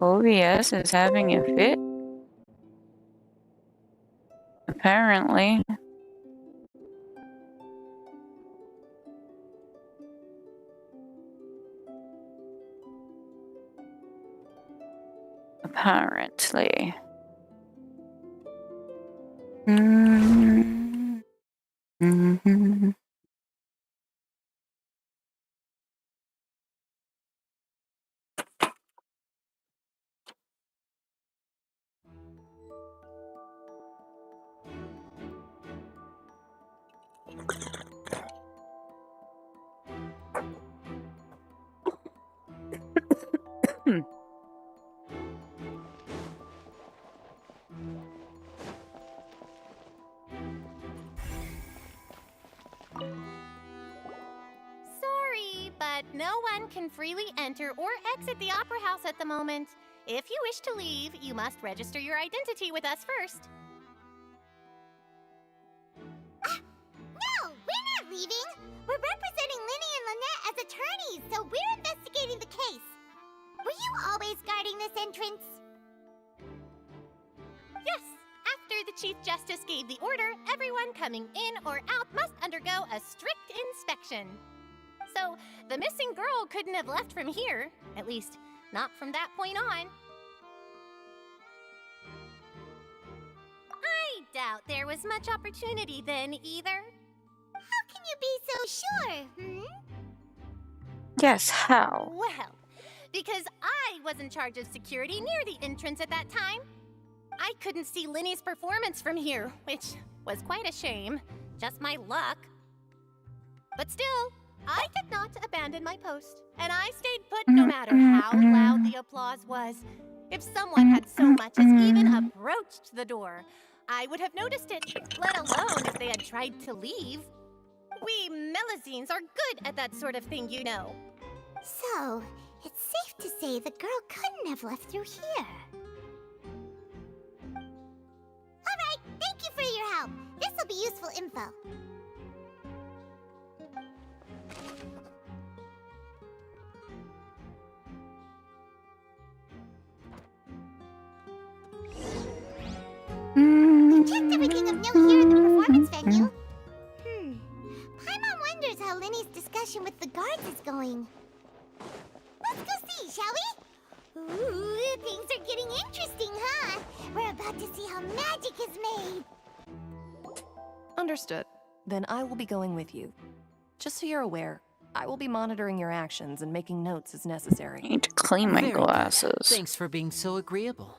OBS is having a fit? Apparently. Apparently. Mm-hmm. Sorry, but no one can freely enter or exit the Opera House at the moment. If you wish to leave, you must register your identity with us first. No, we're not leaving. We're representing Linny and Lynette as attorneys, so we're investigating the case. Were you always guarding this entrance? Yes, after the Chief Justice gave the order, everyone coming in or out must undergo a strict inspection. So, the missing girl couldn't have left from here, at least not from that point on. I doubt there was much opportunity then either. How can you be so sure, Yes, how? Well, because I was in charge of security near the entrance at that time. I couldn't see Linny's performance from here, which was quite a shame. Just my luck. But still, I did not abandon my post, and I stayed put no matter how loud the applause was. If someone had so much as even approached the door, I would have noticed it, let alone if they had tried to leave. We Melazines are good at that sort of thing, you know. So, it's safe to say the girl couldn't have left through here. Alright, thank you for your help. This'll be useful info. I checked everything of note here at the performance venue. Paimon wonders how Linny's discussion with the guards is going. Let's go see, shall we? Ooh, things are getting interesting, huh? We're about to see how magic is made. Understood. Then I will be going with you. Just so you're aware, I will be monitoring your actions and making notes as necessary. I need to clean my Very good. glasses. Thanks for being so agreeable.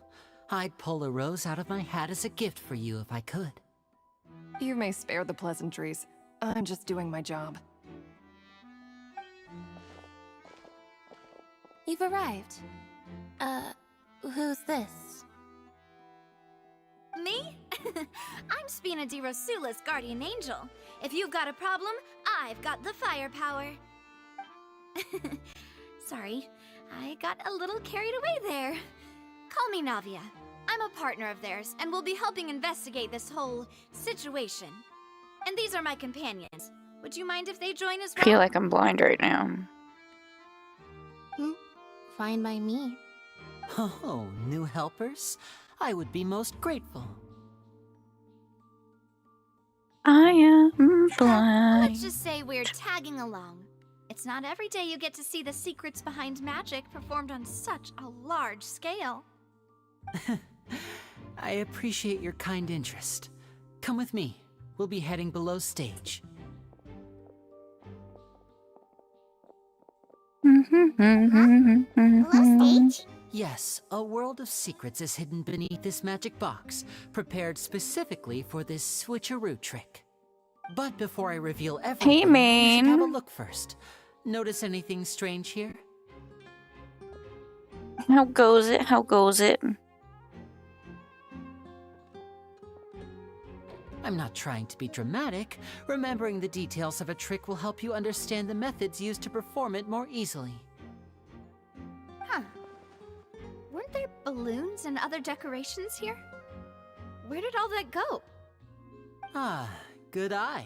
I'd pull a rose out of my hat as a gift for you if I could. You may spare the pleasantries. I'm just doing my job. You've arrived. Who's this? Me? I'm Spina di Rosula's guardian angel. If you've got a problem, I've got the firepower. Sorry, I got a little carried away there. Call me Navia. I'm a partner of theirs, and will be helping investigate this whole situation. And these are my companions. Would you mind if they join as I well? feel like I'm blind right now. Fine by me. Oh, new helpers? I would be most grateful. I am blind. Let's just say we're tagging along. It's not every day you get to see the secrets behind magic performed on such a large scale. I appreciate your kind interest. Come with me. We'll be heading below stage. Below stage? Yes, a world of secrets is hidden beneath this magic box, prepared specifically for this switcheroo trick. But before I reveal everything, you should have a Maine. look first. Notice anything strange here? How goes it? How goes it? I'm not trying to be dramatic. Remembering the details of a trick will help you understand the methods used to perform it more easily. Huh. Weren't there balloons and other decorations here? Where did all that go? Ah, good eye.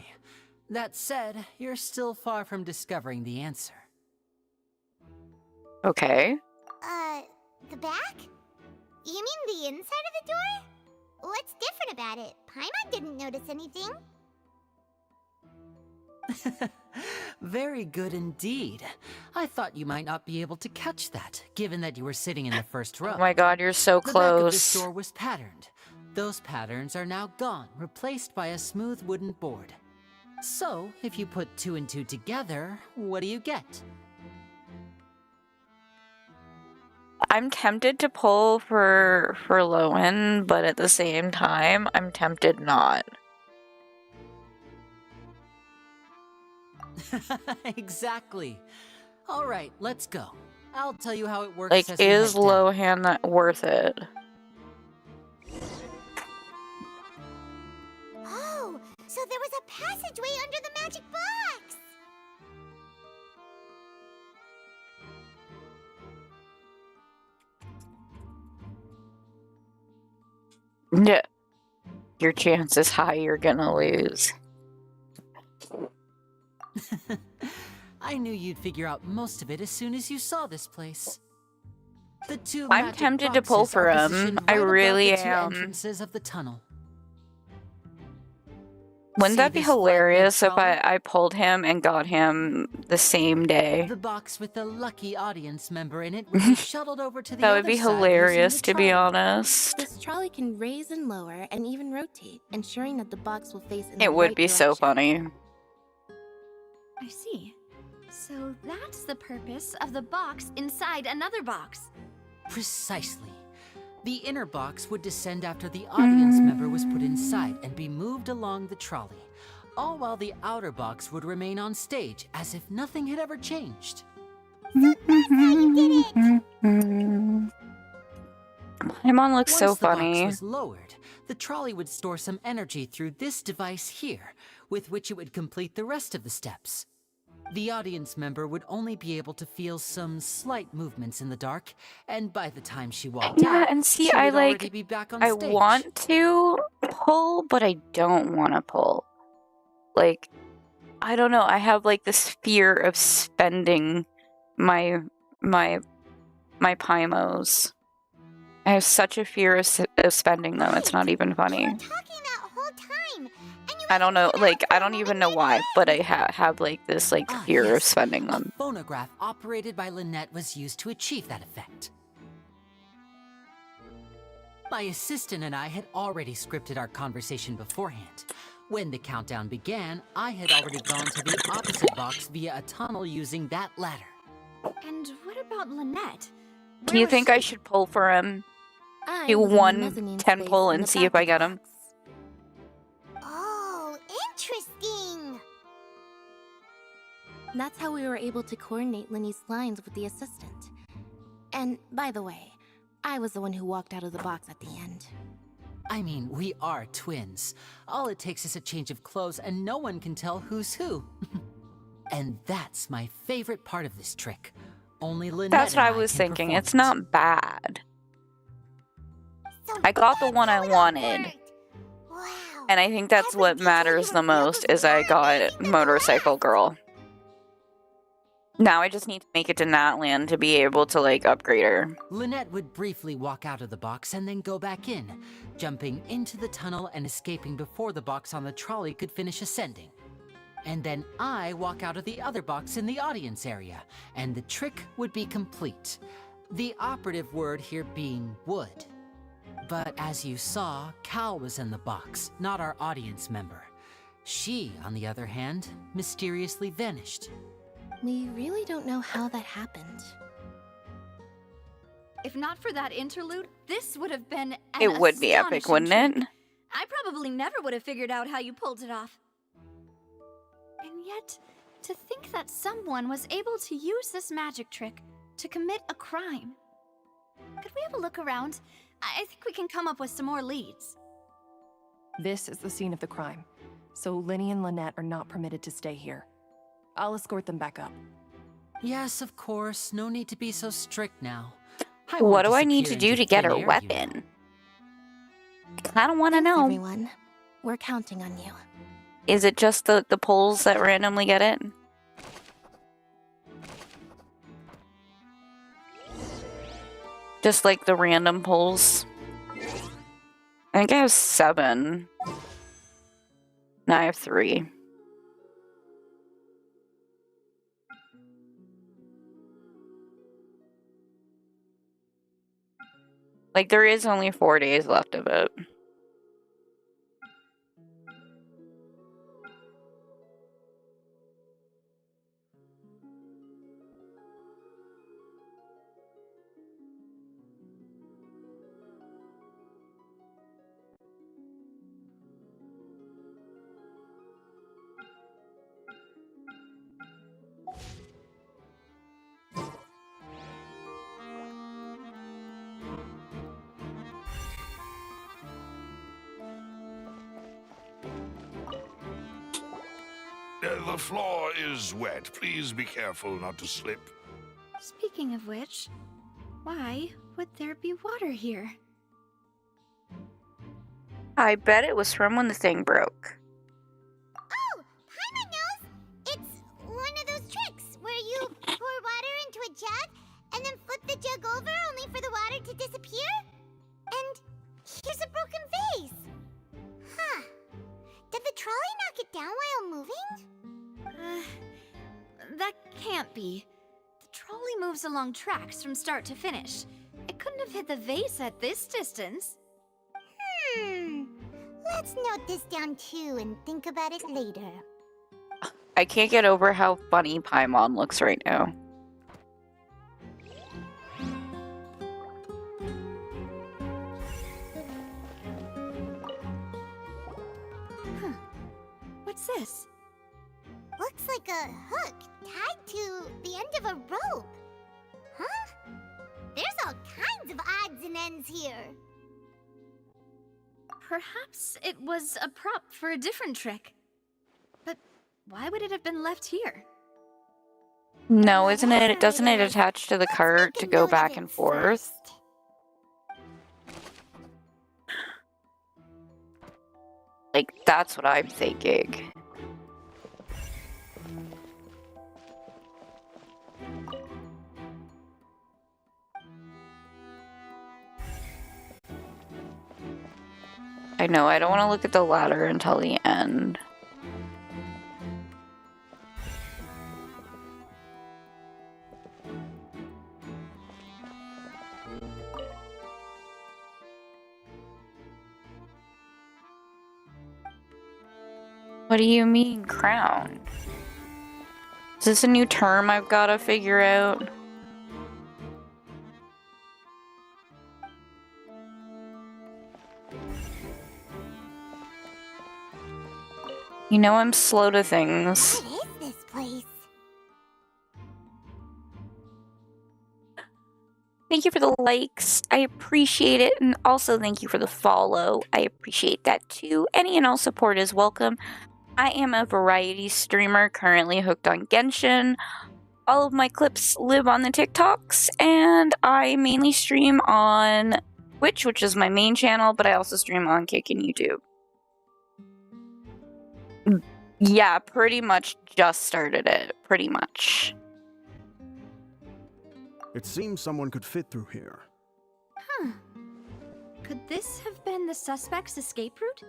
That said, you're still far from discovering the answer. Okay. The back? You mean the inside of the door? What's different about it? Paimon didn't notice anything. Very good indeed. I thought you might not be able to catch that, given that you were sitting in the first row. Oh my god, you're so The back of this close. door was patterned. Those patterns are now gone, replaced by a smooth wooden board. So, if you put 2 and 2 together, what do you get? I'm tempted to pull for Lowen, but at the same time, I'm tempted not. Exactly. All right, let's go. I'll tell you how it works. Like, as we is head down. Lohan that worth it? Oh, so there was a passageway under the magic box! Yeah. Your chance is high you're gonna lose. I knew you'd figure out most of it as soon as you saw this place. The 2 I'm magic tempted to pull boxes for are him. positioned I right above really the 2 am. entrances of the tunnel. Wouldn't See that be this flat hilarious big if trolley? I pulled him and got him the same day? The box with the lucky audience member in it would be shuttled over to the That other would be side using hilarious, the to be trolley. honest. This trolley can raise and lower and even rotate, ensuring that the box will face in the It would right be so direction. funny. I see. So that's the purpose of the box inside another box. Precisely. The inner box would descend after the audience member was put inside and be moved along the trolley, all while the outer box would remain on stage as if nothing had ever changed. Paimon looks so Once the box funny. was lowered, the trolley would store some energy through this device here, with which it would complete the rest of the steps. The audience member would only be able to feel some slight movements in the dark, and by the time she walked Yeah, out, and see, she I would like, already be back on I stage. want to pull, but I don't want to pull. Like, I don't know, I have like this fear of spending my Paimos. I have such a fear of spending them, it's not even You funny. were talking that whole time, and you I don't know, were like, out for I a don't even moment know in why, time. but I have like this like Ah, fear of yes. spending A them. phonograph operated by Lynette was used to achieve that effect. My assistant and I had already scripted our conversation beforehand. When the countdown began, I had already gone to the opposite box via a tunnel using that ladder. And what about Lynette? Do Where you was think I she? should pull for him? I Do was in the one mezzanine 10 space pull in and the see if back I of the get him? box. Oh, interesting. That's how we were able to coordinate Linny's lines with the assistant. And by the way, I was the one who walked out of the box at the end. I mean, we are twins. All it takes is a change of clothes and no one can tell who's who. And that's my favorite part of this trick. Only Lynette That's what and I was can thinking. perform It's it. not bad. So I got the that's one I how it all wanted. worked. Wow. And I think that's Every what detail matters you the revealed most was is I more got amazing than the Motorcycle rest. Girl. Now I just need to make it to Natland to be able to like upgrade her. Lynette would briefly walk out of the box and then go back in, jumping into the tunnel and escaping before the box on the trolley could finish ascending. And then I walk out of the other box in the audience area, and the trick would be complete. The operative word here being would. But as you saw, Cal was in the box, not our audience member. She, on the other hand, mysteriously vanished. We really don't know how that happened. If not for that interlude, this would have been an It would be epic, wouldn't astonishing it? trick. I probably never would have figured out how you pulled it off. And yet, to think that someone was able to use this magic trick to commit a crime. Could we have a look around? I think we can come up with some more leads. This is the scene of the crime, so Linny and Lynette are not permitted to stay here. I'll escort them back up. Yes, of course, no need to be so strict now. I What won't do I need disappear to do into to get thin her air, you know. weapon? I don't want to Thanks, know. everyone. We're counting on you. Is it just the pulls that randomly get it? Just like the random pulls. I think I have 7. Now I have 3. Like, there is only 4 days left of it. The floor is wet. Please be careful not to slip. Speaking of which, why would there be water here? I bet it was from when the thing broke. Oh, Paimon knows! It's one of those tricks where you pour water into a jug and then flip the jug over only for the water to disappear? And here's a broken vase! Huh. Did the trolley knock it down while moving? That can't be. The trolley moves along tracks from start to finish. It couldn't have hit the vase at this distance. Let's note this down too and think about it later. I can't get over how funny Paimon looks right now. What's this? Looks like a hook tied to the end of a rope. Huh? There's all kinds of odds and ends here. Perhaps it was a prop for a different trick. But why would it have been left here? No, isn't it? Doesn't it attach to the cart to go back and forth? Like, that's what I'm thinking. I know, I don't want to look at the ladder until the end. What do you mean, crown? Is this a new term I've got to figure out? You know I'm slow to things. What is this place? Thank you for the likes. I appreciate it. And also thank you for the follow. I appreciate that too. Any and all support is welcome. I am a variety streamer currently hooked on Genshin. All of my clips live on the TikToks. And I mainly stream on Twitch, which is my main channel. But I also stream on Kick and YouTube. Yeah, pretty much just started it. Pretty much. It seems someone could fit through here. Huh. Could this have been the suspect's escape route?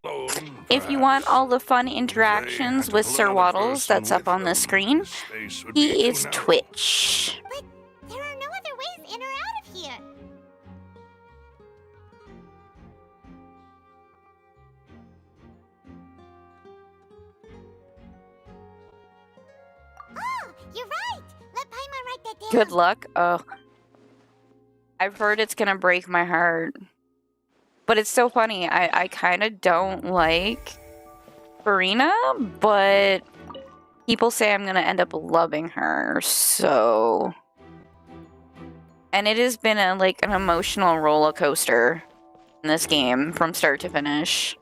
Alone, If you want all the fun interactions with Sir Waddles that's up on the screen, he is Twitch. But there are no other ways in or out of here. Oh, you're right. Let Paimon write that down. Good luck. Oh. I've heard it's gonna break my heart. But it's so funny. I kind of don't like Farina, but people say I'm gonna end up loving her, so... And it has been an emotional roller coaster in this game from start to finish.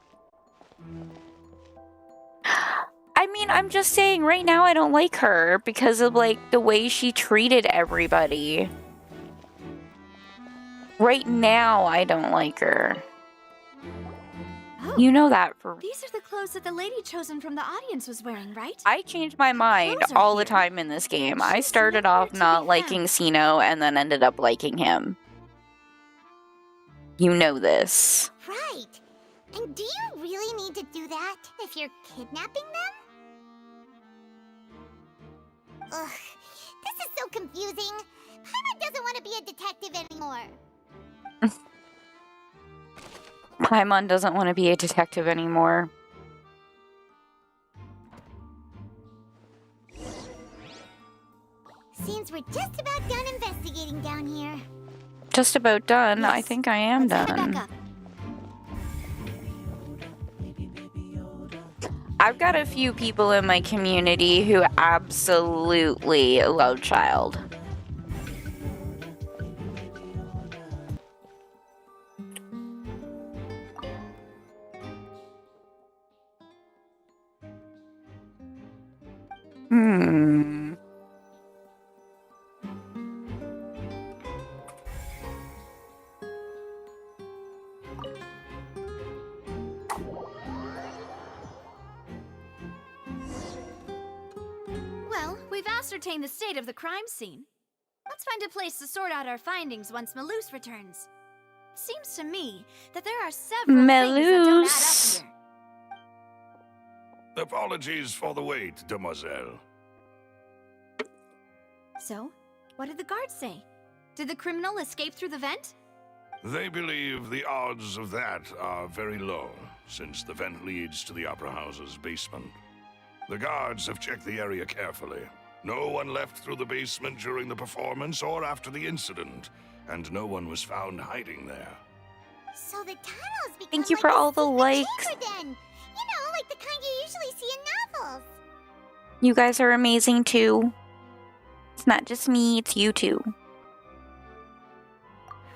I mean, I'm just saying right now I don't like her because of the way she treated everybody. Right now I don't like her. You know that for... These are the clothes that the lady chosen from the audience was wearing, right? I change my mind clothes are all the here. time in this game. I She's started nowhere off to be not found. liking Sino and then ended up liking him. You know this. Right. And do you really need to do that if you're kidnapping them? Ugh, this is so confusing. Paimon doesn't want to be a detective anymore. Paimon doesn't want to be a detective anymore. Seems we're just about done investigating down here. Just about done. I Yes. think I am Let's head done. back up. I've got a few people in my community who absolutely love Child. Hmm. Well, we've ascertained the state of the crime scene. Let's find a place to sort out our findings once Malus returns. It seems to me that there are several things that don't add Malus. up here. Apologies for the wait, demoiselle. So, what did the guards say? Did the criminal escape through the vent? They believe the odds of that are very low, since the vent leads to the Opera House's basement. The guards have checked the area carefully. No one left through the basement during the performance or after the incident, and no one was found hiding there. So the tunnels become Thank you like for a all the secret likes. chamber then. You know, like the kind you usually see in novels. You guys are amazing too. It's not just me, it's you too.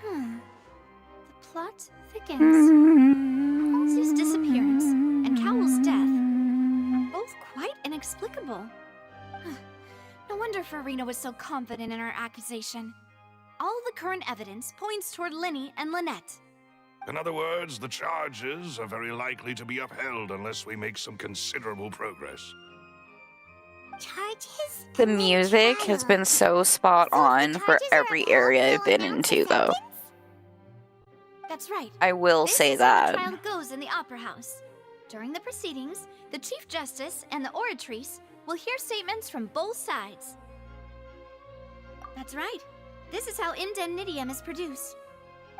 The plot thickens. Halsey's disappearance and Cowell's death, both quite inexplicable. No wonder Fieromommy was so confident in her accusation. All the current evidence points toward Linny and Lynette. In other words, the charges are very likely to be upheld unless we make some considerable progress. Charges? The and then music has trial. been so spot So if the on for charges are every upheld, area I've they'll been announce into, the though. sentence? That's right. I will This say is how the that. trial goes in the Opera House. During the proceedings, the Chief Justice and the Oratrice will hear statements from both sides. That's right. This is how indemnitium is produced.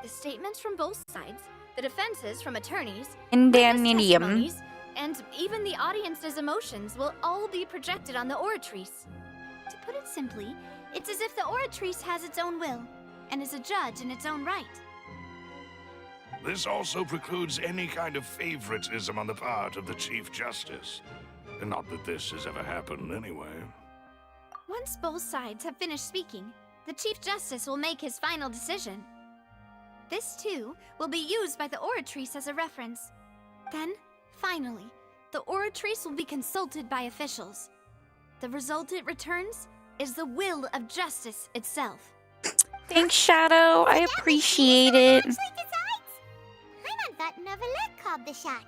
The statements from both sides, the defenses from attorneys, witness Indemnitium. testimonies, and even the audience's emotions will all be projected on the Oratrice. To put it simply, it's as if the Oratrice has its own will and is a judge in its own right. This also precludes any kind of favoritism on the part of the Chief Justice. And not that this has ever happened anyway. Once both sides have finished speaking, the Chief Justice will make his final decision. This, too, will be used by the Oratrice as a reference. Then, finally, the Oratrice will be consulted by officials. The result it returns is the will of justice itself. Thanks, Shadow. I appreciate it. Actually decides? Paimon thought Novelette called the shots.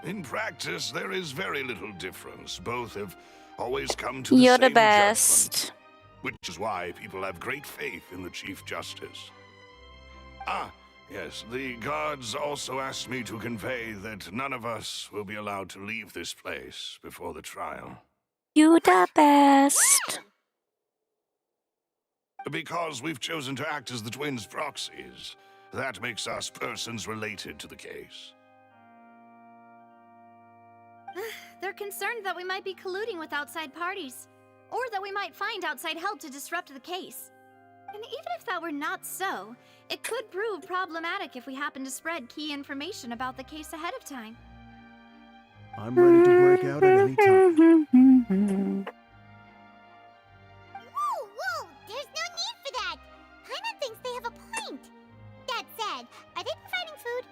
In practice, there is very little difference. Both have always come to the You're same the judgment, best. which is why people have great faith in the Chief Justice. Ah, yes, the guards also asked me to convey that none of us will be allowed to leave this place before the trial. You the best. Because we've chosen to act as the twins' proxies. That makes us persons related to the case. They're concerned that we might be colluding with outside parties, or that we might find outside help to disrupt the case. And even if that were not so, it could prove problematic if we happen to spread key information about the case ahead of time. I'm ready to break out at any time. Whoa, whoa! There's no need for that! Paimon thinks they have a point. That said, are they providing food?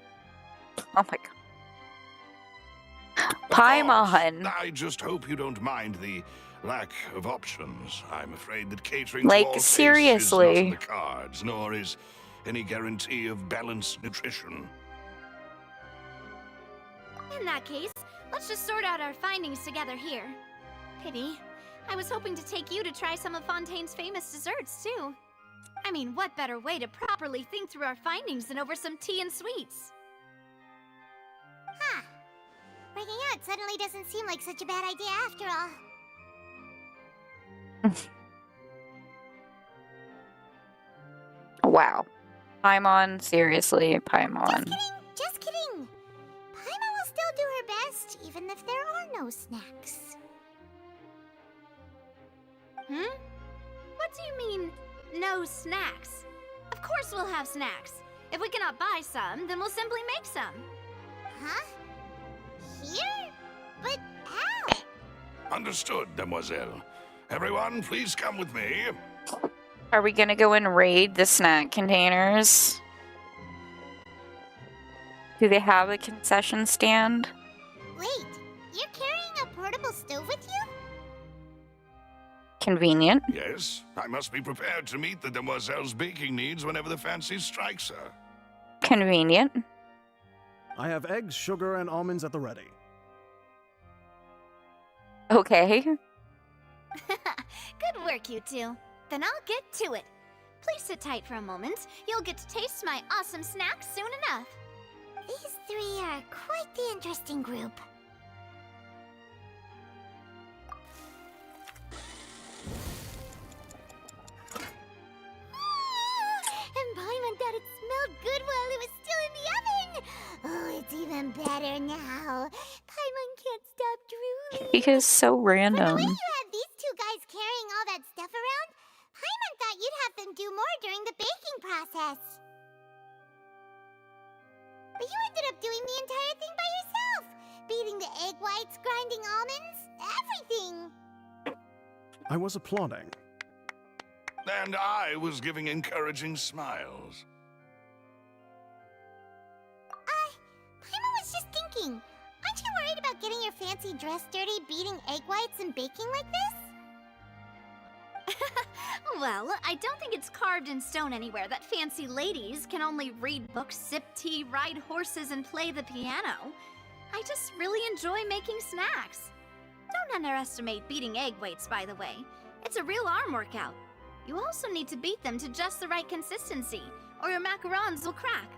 Oh my god. Of Paimon. course. I just hope you don't mind the lack of options. I'm afraid that catering Like, to all tastes seriously. is not in the cards, nor is any guarantee of balanced nutrition. In that case, let's just sort out our findings together here. Pity. I was hoping to take you to try some of Fontaine's famous desserts, too. I mean, what better way to properly think through our findings than over some tea and sweets? Huh. Breaking out suddenly doesn't seem like such a bad idea after all. Wow. Paimon, seriously, Paimon. Just kidding. Paimon will still do her best, even if there are no snacks. What do you mean, no snacks? Of course we'll have snacks. If we cannot buy some, then we'll simply make some. Huh? Here? But how? Understood, demoiselle. Everyone, please come with me. Are we gonna go and raid the snack containers? Do they have a concession stand? Wait, you're carrying a portable stove with you? Convenient. Yes, I must be prepared to meet the demoiselle's baking needs whenever the fancy strikes her. Convenient. I have eggs, sugar, and almonds at the ready. Okay. Good work, you two. Then I'll get to it. Please sit tight for a moment. You'll get to taste my awesome snacks soon enough. These three are quite the interesting group. And Paimon thought it smelled good while it was still in the oven. Oh, it's even better now. Paimon can't stop drooling. He is so From the random. way you had these two guys carrying all that stuff around, Paimon thought you'd have them do more during the baking process. But you ended up doing the entire thing by yourself. Beating the egg whites, grinding almonds, everything. I was applauding. And I was giving encouraging smiles. Paimon was just thinking. Aren't you worried about getting your fancy dress dirty beating egg whites and baking like this? Well, I don't think it's carved in stone anywhere that fancy ladies can only read books, sip tea, ride horses, and play the piano. I just really enjoy making snacks. Don't underestimate beating egg whites, by the way. It's a real arm workout. You also need to beat them to just the right consistency, or your macarons will crack.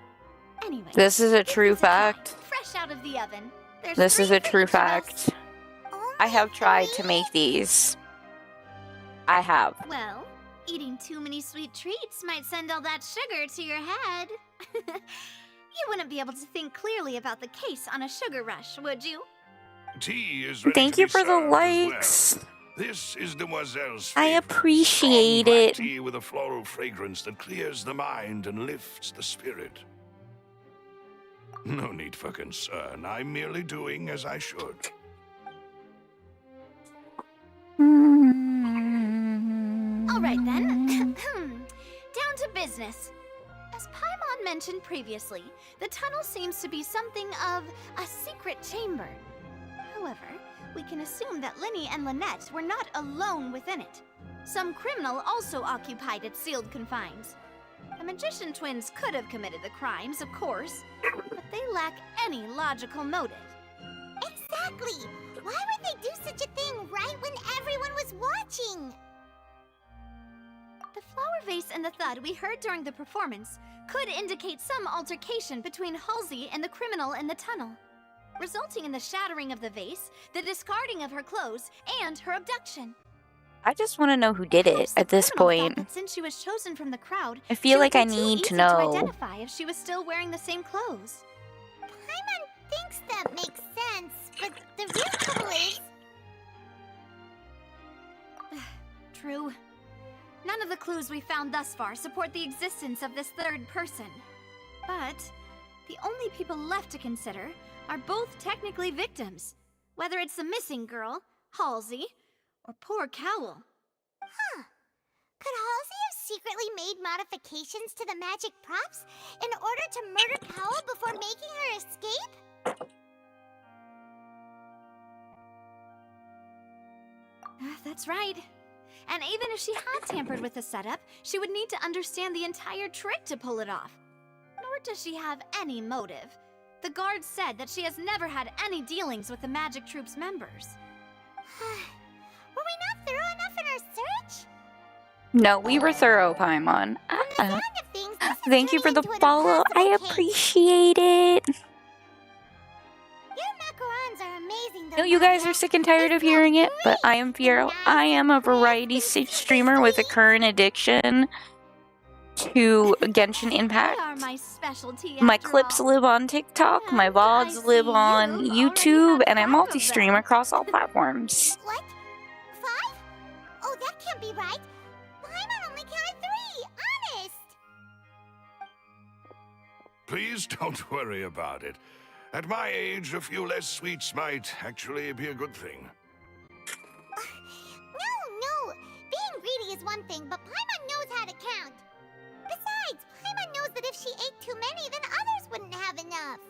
Anyway, This is a true give these a try. fact. Fresh out of the oven. There's This is three a for true each of us. fact. I have tried to Only make these. I have. Well, eating too many sweet treats might send all that sugar to your head. You wouldn't be able to think clearly about the case on a sugar rush, would you? Tea is ready Thank to you be for the served as well. likes. This is demoiselle's I favorite. appreciate Strong black it. tea with a floral fragrance that clears the mind and lifts the spirit. No need for concern. I'm merely doing as I should. All right then. Down to business. As Paimon mentioned previously, the tunnel seems to be something of a secret chamber. However, we can assume that Linny and Lynette were not alone within it. Some criminal also occupied its sealed confines. The magician twins could have committed the crimes, of course, but they lack any logical motive. Exactly! Why would they do such a thing right when everyone was watching? The flower vase and the thud we heard during the performance could indicate some altercation between Halsey and the criminal in the tunnel, resulting in the shattering of the vase, the discarding of her clothes, and her abduction. I just want to know who did it Perhaps the at this criminal thought point. that since she was chosen from the crowd, I feel she would like I be too need easy to know. identify if she was still wearing the same clothes. Paimon thinks that makes sense, but the real trouble is... True. None of the clues we found thus far support the existence of this third person. But the only people left to consider are both technically victims, whether it's the missing girl, Halsey, or poor Cowl. Huh. Could Halsey have secretly made modifications to the magic props in order to murder Cowl before making her escape? That's right. And even if she had tampered with the setup, she would need to understand the entire trick to pull it off. Nor does she have any motive. The guard said that she has never had any dealings with the Magic Troop's members. Were we not thorough enough in our search? No, we were thorough, Paimon. From the sound of things, this is Thank you for turning the into an follow. I impossible case. appreciate it. Your macarons are amazing, though. I know you guys Nadia. are sick and tired of hearing it, but I am Fiero. I am a variety streamer with a current addiction to Genshin They Impact. are my specialty. My after clips all. live on TikTok, my And I VODs live see on you've already YouTube, had and I 5 of multi-stream them. across all platforms. What? 5? Oh, that can't be right. Paimon only counted 3. Honest. Please don't worry about it. At my age, a few less sweets might actually be a good thing. No. Being greedy is one thing, but Paimon knows how to count. Besides, Paimon knows that if she ate too many, then others wouldn't have enough.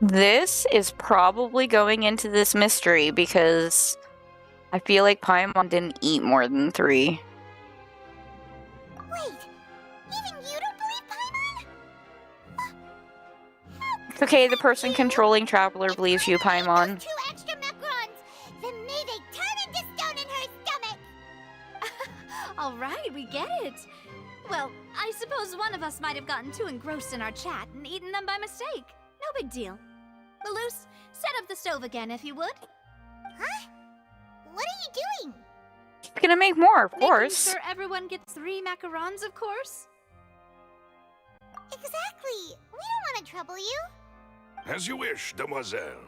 This is probably going into this mystery because I feel like Paimon didn't eat more than 3. Wait, even you don't believe Paimon? It's okay, the person controlling Traveler believes you, Paimon. Those 2 extra macarons, then may they turn into stone in her stomach. All right, we get it. Well, I suppose one of us might have gotten too engrossed in our chat and eaten them by mistake. No big deal. Maloose, set up the stove again if you would. Huh? What are you doing? It's gonna make more, of Making course. sure everyone gets 3 macarons, of course. Exactly. We don't want to trouble you. As you wish, demoiselle.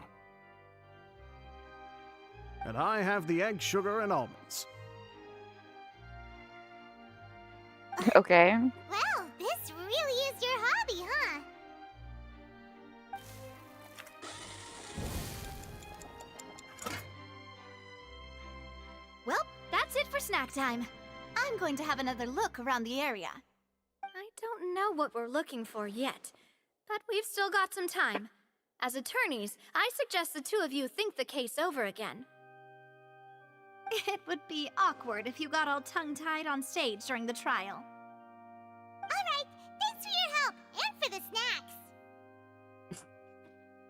And I have the egg, sugar, and almonds. Okay. Well, this really is your hobby, huh? Well, that's it for snack time. I'm going to have another look around the area. I don't know what we're looking for yet, but we've still got some time. As attorneys, I suggest the 2 of you think the case over again. It would be awkward if you got all tongue-tied on stage during the trial. All right. Thanks for your help and for the snacks.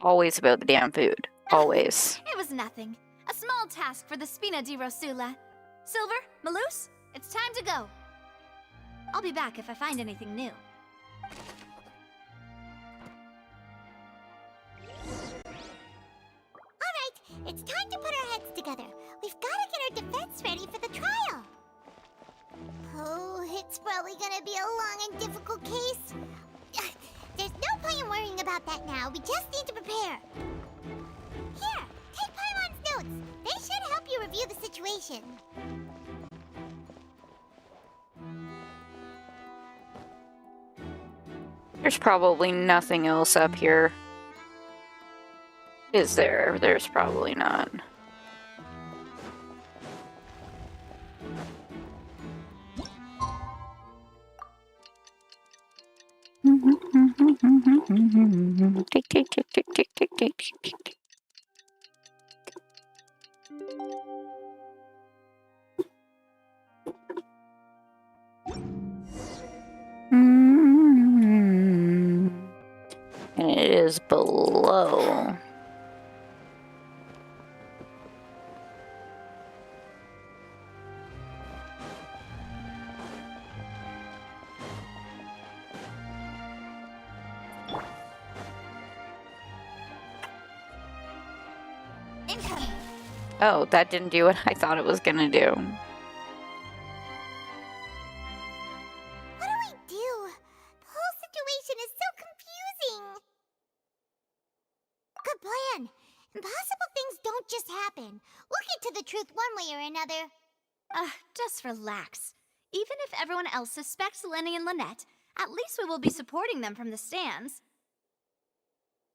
Always about the damn food. Always. It was nothing. A small task for the Spina di Rosula. Silver, Maloose, it's time to go. I'll be back if I find anything new. All right. It's time to put our heads together. We've got to get our defense ready for the trial. Oh, it's probably going to be a long and difficult case. There's no point in worrying about that now. We just need to prepare. Here, take Paimon's notes. They should help you review the situation. There's probably nothing else up here. Is there? There's probably not. Tick, tick, tick, tick, tick, tick, tick, tick, tick. And it is below. Incoming. Oh, that didn't do what I thought it was gonna do. What do we do? The whole situation is so confusing. Good plan. Impossible things don't just happen. We'll get to the truth one way or another. Just relax. Even if everyone else suspects Lenny and Lynette, at least we will be supporting them from the stands.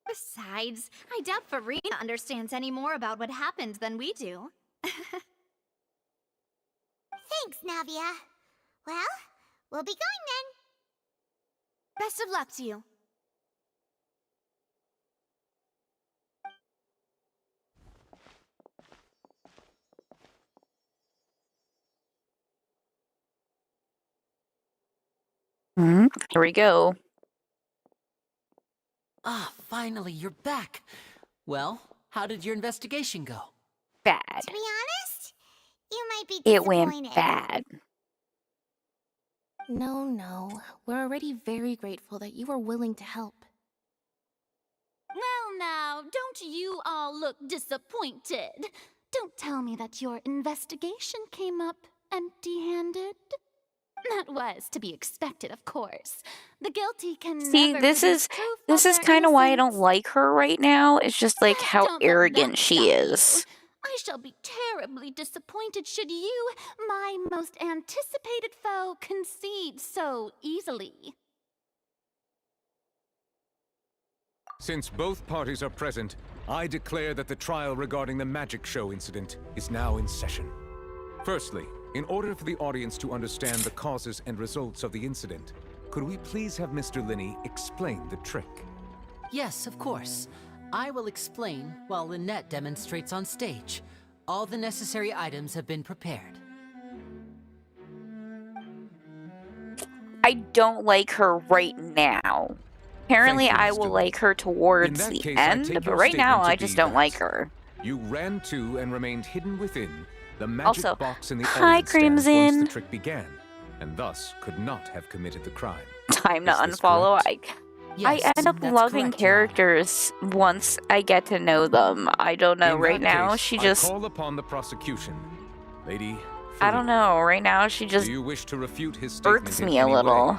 Besides, I doubt Farina understands any more about what happened than we do. Thanks, Navia. Well, we'll be going then. Best of luck to you. Here we go. Ah, finally, you're back. Well, how did your investigation go? Bad. To be honest, you might be It disappointed. went bad. No. We're already very grateful that you were willing to help. Well, now, don't you all look disappointed. Don't tell me that your investigation came up empty-handed. That was to be expected, of course. The guilty can See, never this produce is proof of their kind of why I don't innocence. like her right now. It's just like how Don't let arrogant that she stop you. is. I shall be terribly disappointed should you, my most anticipated foe, concede so easily. Since both parties are present, I declare that the trial regarding the magic show incident is now in session. Firstly, in order for the audience to understand the causes and results of the incident, could we please have Mr. Linney explain the trick? Yes, of course. I will explain while Lynette demonstrates on stage. All the necessary items have been prepared. I don't like her right now. Apparently, Thank you, I Mr. will Lee. like her In towards that the case, I end, take but your right now, statement to I be just don't like that her. You ran to and remained hidden within the magic Also, box in the hi, audience stand once Crimson. the trick began, and thus could not have committed the crime. Time to Is this unfollow. correct? Yes, I end up that's loving correct, Your Honor. characters once I get to know them. I don't know. In Right that now, case, she I just. call upon the prosecution. Lady, I don't know. Right now, she just do you wish to refute his statement irks in me a any little. way?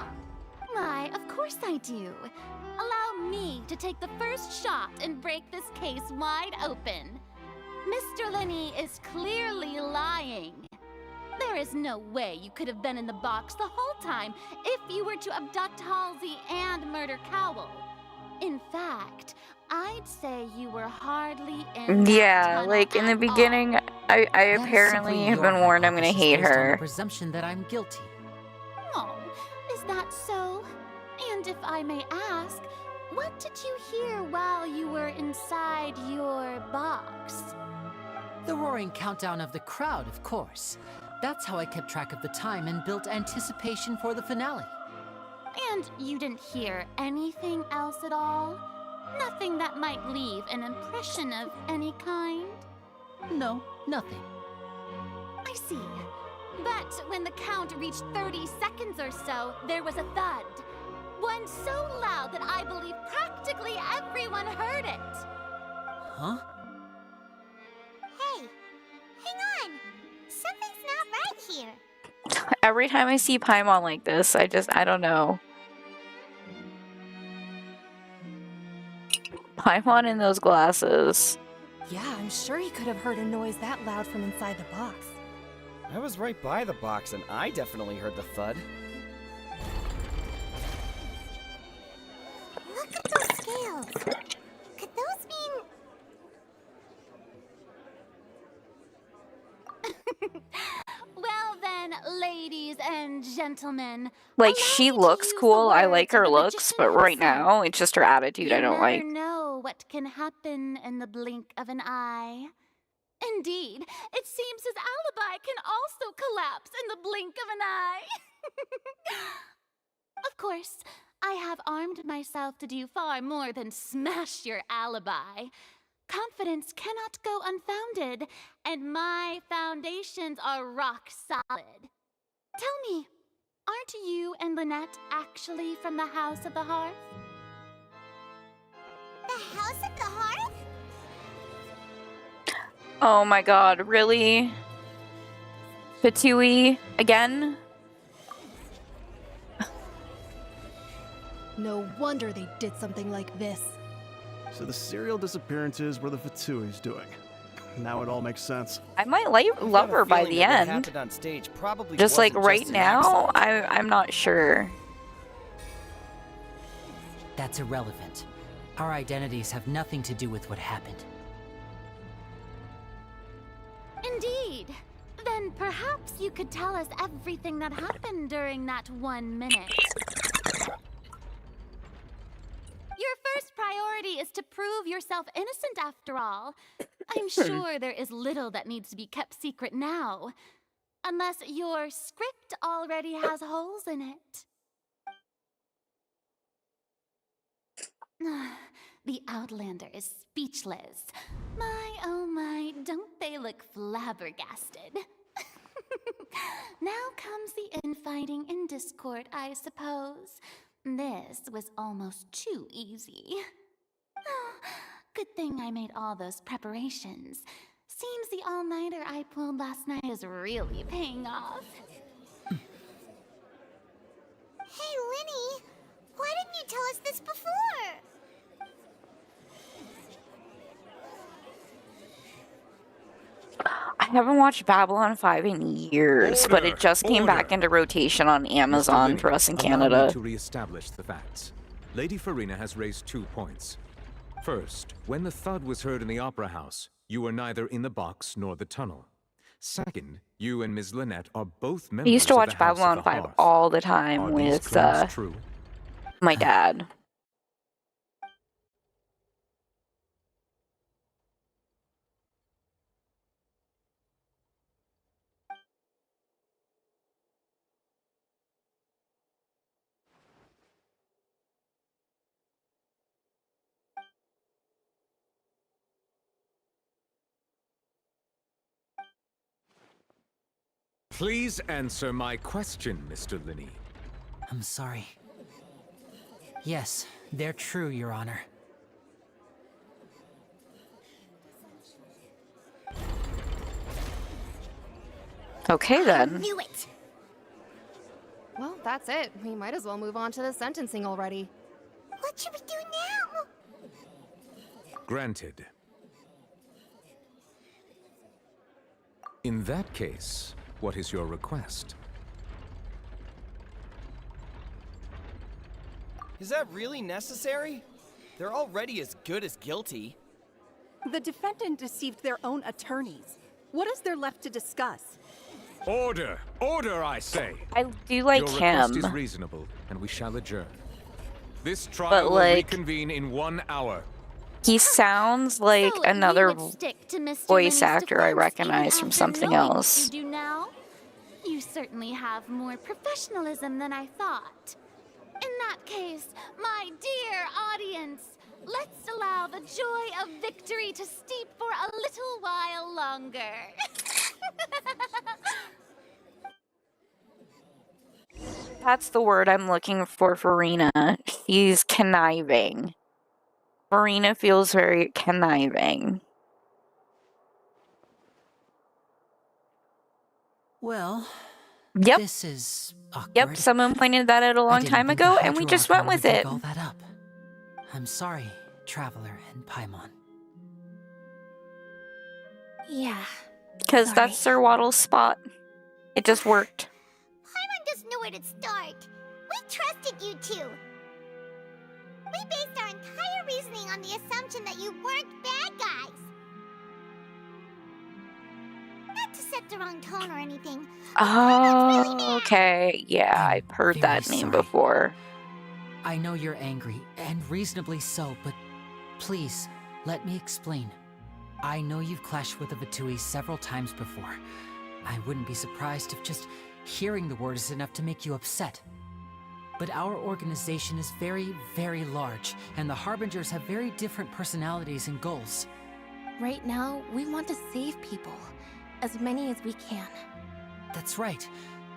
Why, of course I do. Allow me to take the first shot and break this case wide open. Mr. Linney is clearly lying. There is no way you could have been in the box the whole time if you were to abduct Halsey and murder Cowell. In fact, I'd say you were hardly in that Yeah, tunnel like in the at beginning, all. I That is apparently simply have your been warned I'm gonna hypothesis hate based on the her. presumption that I'm guilty. Oh, is that so? And if I may ask, what did you hear while you were inside your box? The roaring countdown of the crowd, of course. That's how I kept track of the time and built anticipation for the finale. And you didn't hear anything else at all? Nothing that might leave an impression of any kind? No, nothing. I see. But when the count reached 30 seconds or so, there was a thud. One so loud that I believe practically everyone heard it. Huh? Hey, hang on. Something's not right here. Every time I see Paimon like this, I don't know. Paimon in those glasses. Yeah, I'm sure he could have heard a noise that loud from inside the box. I was right by the box and I definitely heard the thud. Look at those scales. Could those mean... Well then, ladies and gentlemen. Like, allow she me to looks use the cool. I words like of her the looks, but magician right himself. now, it's just her attitude I don't like. You never know what can happen in the blink of an eye. Indeed, it seems his alibi can also collapse in the blink of an eye. Of course, I have armed myself to do far more than smash your alibi. Confidence cannot go unfounded, and my foundations are rock solid. Tell me, aren't you and Lynette actually from the House of the Hearth? The House of the Hearth? Oh my god, really? Fatui again? No wonder they did something like this. So the serial disappearances were the Fatui's doing. Now it all makes sense. I might I've love got a her by feeling the that what end. happened on stage probably Just like wasn't right just an now, accident. I'm not sure. That's irrelevant. Our identities have nothing to do with what happened. Indeed. Then perhaps you could tell us everything that happened during that 1 minute. Your first priority is to prove yourself innocent, after all. I'm sure there is little that needs to be kept secret now. Unless your script already has holes in it. The Outlander is speechless. My, oh my, don't they look flabbergasted? Now comes the infighting and discord, I suppose. This was almost too easy. Good thing I made all those preparations. Seems the all-nighter I pulled last night is really paying off. Hey, Linny, why didn't you tell us this before? I haven't watched Babylon 5 in years, but it just came back into rotation on Amazon for us in Allow Canada. me to re-establish the facts. Lady Fieromommy has raised 2 points. First, when the thud was heard in the Opera House, you were neither in the box nor the tunnel. Second, you and Ms. Lynette are both members I used to of watch the House of Babylon the 5 Hearth. all the time Are these with claims true? my dad. Please answer my question, Mr. Linney. I'm sorry. Yes, they're true, Your Honor. Okay, then. Knew it! Well, that's it. We might as well move on to the sentencing already. What should we do now? Granted. In that case, what is your request? Is that really necessary? They're already as good as guilty. The defendant deceived their own attorneys. What is there left to discuss? Order! Order, I say! I do like your him. request is reasonable, and we shall adjourn. This trial But, will like, reconvene in 1 hour. He sounds like So another you would stick to Mr. voice Linney's actor I defense recognize even from after something knowing what else. you do now? You certainly have more professionalism than I thought. In that case, my dear audience, let's allow the joy of victory to steep for a little while longer. That's the word I'm looking for Farina. She's conniving. Farina feels very conniving. Well, Yep. this is awkward. Yep, someone pointed that out a long time ago, and we just went with it. All that up. I'm sorry, Traveler and Paimon. Yeah. Sorry. Because that's Sir Waddle's spot. It just worked. Paimon doesn't know where to start. We trusted you two. We based our entire reasoning on the assumption that you weren't bad guys. Not to set the wrong tone or anything. Oh, okay. Yeah, I've heard very that name sorry. before. I know you're angry, and reasonably so, but please, let me explain. I know you've clashed with the Vatui several times before. I wouldn't be surprised if just hearing the word is enough to make you upset. But our organization is very, very large, and the Harbingers have very different personalities and goals. Right now, we want to save people. As many as we can. That's right.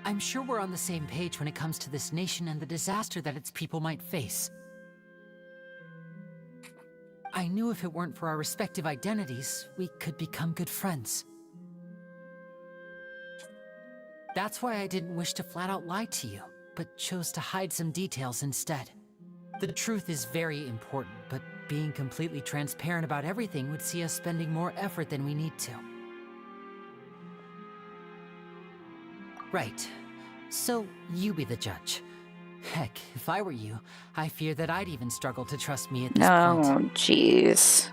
I'm sure we're on the same page when it comes to this nation and the disaster that its people might face. I knew if it weren't for our respective identities, we could become good friends. That's why I didn't wish to flat out lie to you, but chose to hide some details instead. The truth is very important, but being completely transparent about everything would see us spending more effort than we need to. Right. So, you be the judge. Heck, if I were you, I fear that I'd even struggle to trust me at this point. Oh, jeez.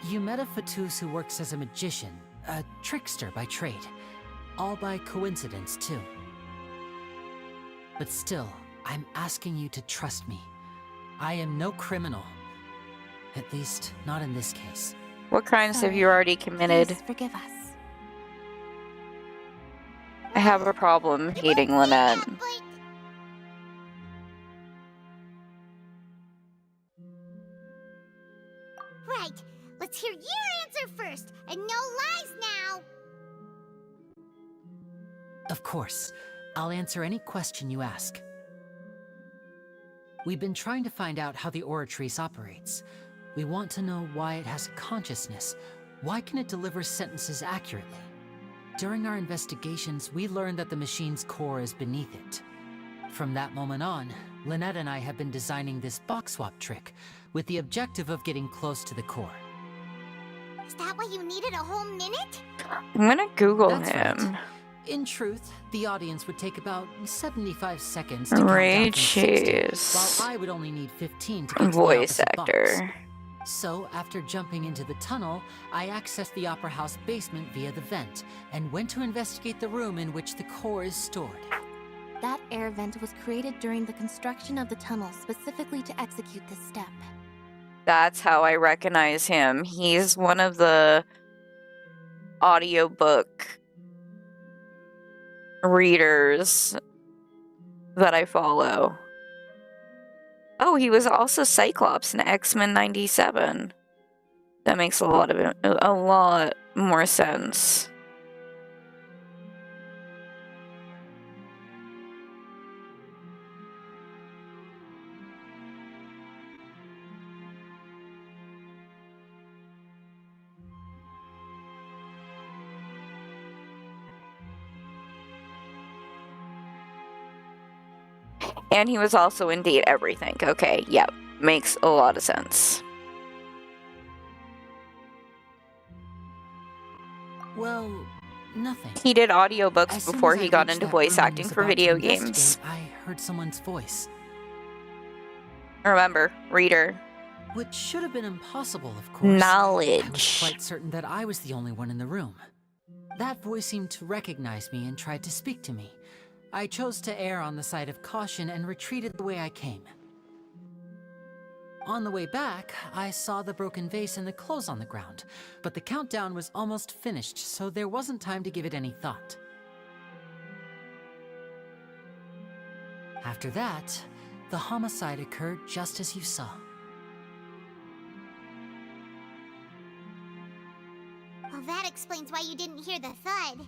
You met a Fatus who works as a magician, a trickster by trade. All by coincidence, too. But still, I'm asking you to trust me. I am no criminal. At least, not in this case. What crimes have you already committed? Please forgive us. I have a problem hating Lynette. Right. Let's hear your answer first, and no lies now. Of course. I'll answer any question you ask. We've been trying to find out how the Oratrice operates. We want to know why it has a consciousness. Why can it deliver sentences accurately? During our investigations, we learned that the machine's core is beneath it. From that moment on, Lynette and I have been designing this box swap trick with the objective of getting close to the core. Is that why you needed a whole minute? I'm gonna Google That's him. right. In truth, the audience would take about 75 seconds to count down from 60, Jeez. while I would only need 15 to get to the Voice opposite box. actor. So, after jumping into the tunnel, I accessed the Opera House basement via the vent, and went to investigate the room in which the core is stored. That air vent was created during the construction of the tunnel specifically to execute this step. That's how I recognize him. He's one of the audiobook readers that I follow. Oh, he was also Cyclops in X-Men 97. That makes a lot more sense. And he was also in Date Everything. Okay, yep. Makes a lot of sense. Well, nothing. He did audiobooks As soon before as I he got reached into that voice room and acting was for about to video investigate, games. I heard someone's voice. Remember, reader. Which should have been impossible, of course. Knowledge. I was quite certain that I was the only one in the room. That voice seemed to recognize me and tried to speak to me. I chose to err on the side of caution and retreated the way I came. On the way back, I saw the broken vase and the clothes on the ground, but the countdown was almost finished, so there wasn't time to give it any thought. After that, the homicide occurred just as you saw. Well, that explains why you didn't hear the thud.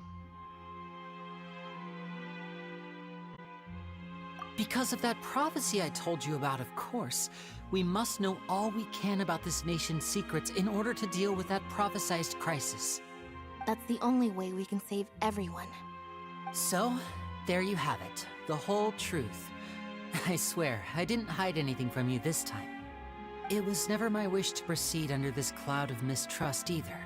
Because of that prophecy I told you about, of course. We must know all we can about this nation's secrets in order to deal with that prophesized crisis. That's the only way we can save everyone. So, there you have it. The whole truth. I swear, I didn't hide anything from you this time. It was never my wish to proceed under this cloud of mistrust either.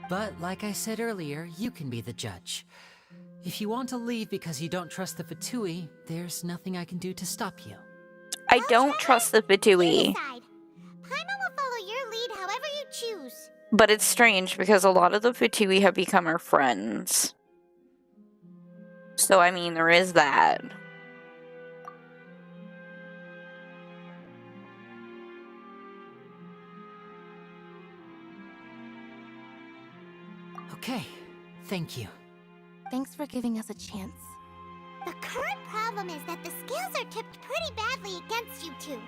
But, like I said earlier, you can be the judge. If you want to leave because you don't trust the Fatui, there's nothing I can do to stop you. I don't trust the Fatui. You decide. Paimon will follow your lead however you choose. But it's strange because a lot of the Fatui have become our friends. So, I mean, there is that. Okay, thank you. Thanks for giving us a chance. The current problem is that the scales are tipped pretty badly against you two.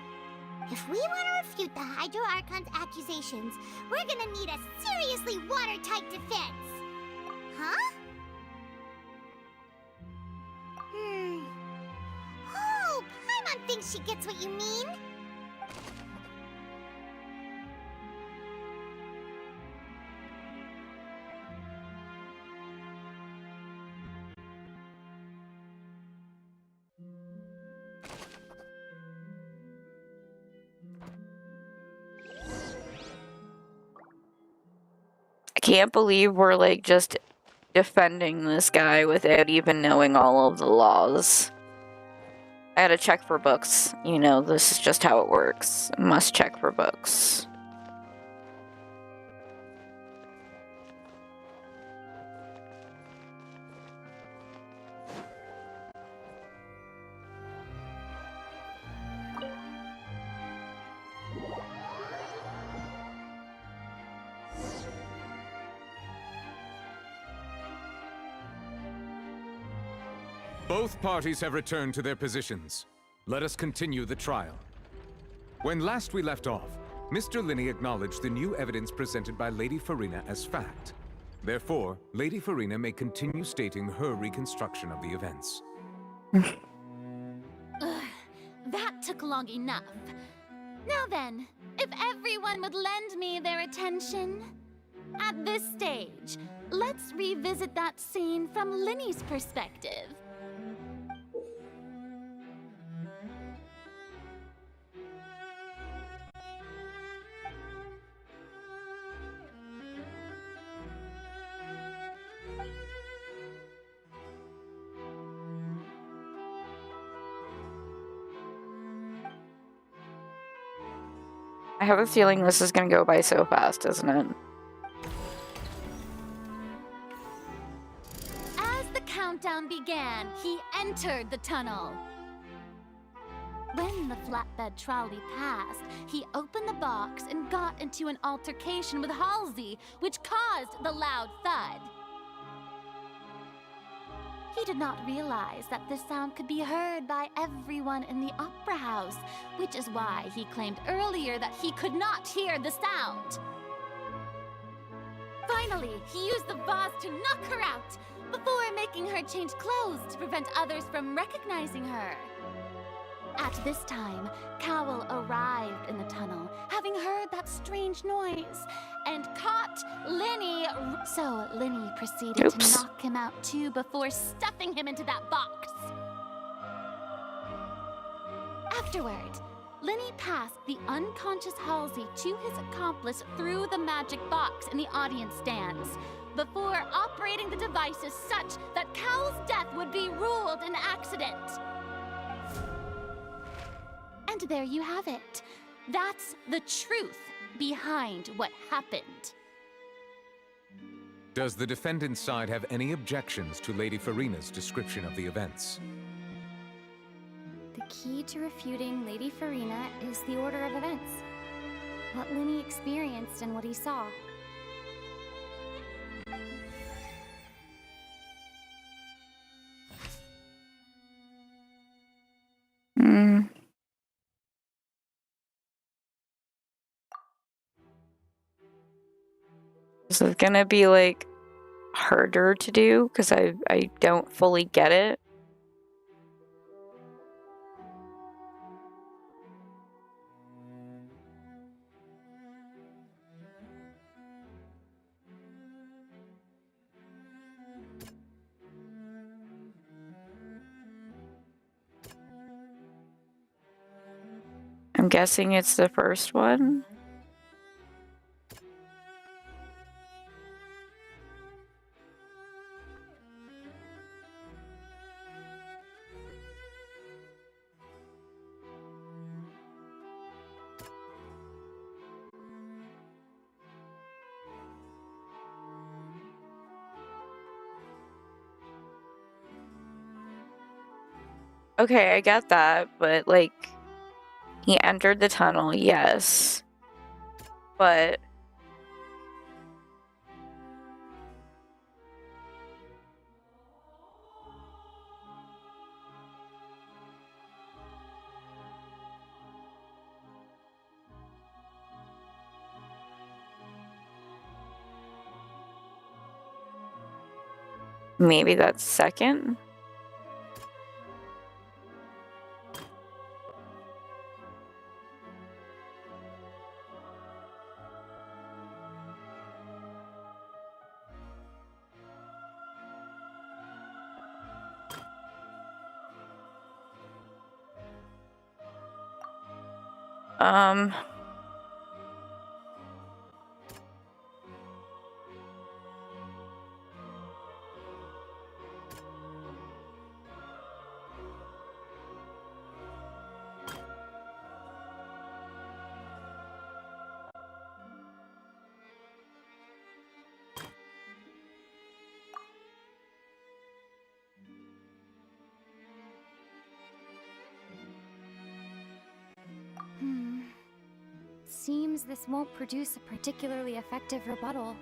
If we want to refute the Hydro Archon's accusations, we're gonna need a seriously watertight defense. Huh? Oh, Paimon thinks she gets what you mean. I can't believe we're like just defending this guy without even knowing all of the laws. I had to check for books. You know, this is just how it works. Must check for books. Both parties have returned to their positions. Let us continue the trial. When last we left off, Mr. Linney acknowledged the new evidence presented by Lady Farina as fact. Therefore, Lady Farina may continue stating her reconstruction of the events. Ugh, that took long enough. Now then, if everyone would lend me their attention. At this stage, let's revisit that scene from Linny's perspective. I have a feeling this is gonna go by so fast, isn't it? As the countdown began, he entered the tunnel. When the flatbed trolley passed, he opened the box and got into an altercation with Halsey, which caused the loud thud. He did not realize that this sound could be heard by everyone in the opera house, which is why he claimed earlier that he could not hear the sound. Finally, he used the vase to knock her out, before making her change clothes to prevent others from recognizing her. At this time, Cowell arrived in the tunnel, having heard that strange noise, and caught Linny. So Linny proceeded to knock him out too before stuffing him into that box. Afterward, Linny passed the unconscious Halsey to his accomplice through the magic box in the audience stands, before operating the devices such that Cowell's death would be ruled an accident. And there you have it. That's the truth behind what happened. Does the defendant's side have any objections to Lady Farina's description of the events? The key to refuting Lady Farina is the order of events. What Linny experienced and what he saw. This is gonna be like harder to do because I don't fully get it. I'm guessing it's the first one. Okay, I get that, but like, he entered the tunnel, yes. But maybe that's second? Um, Seems this won't produce a particularly effective rebuttal.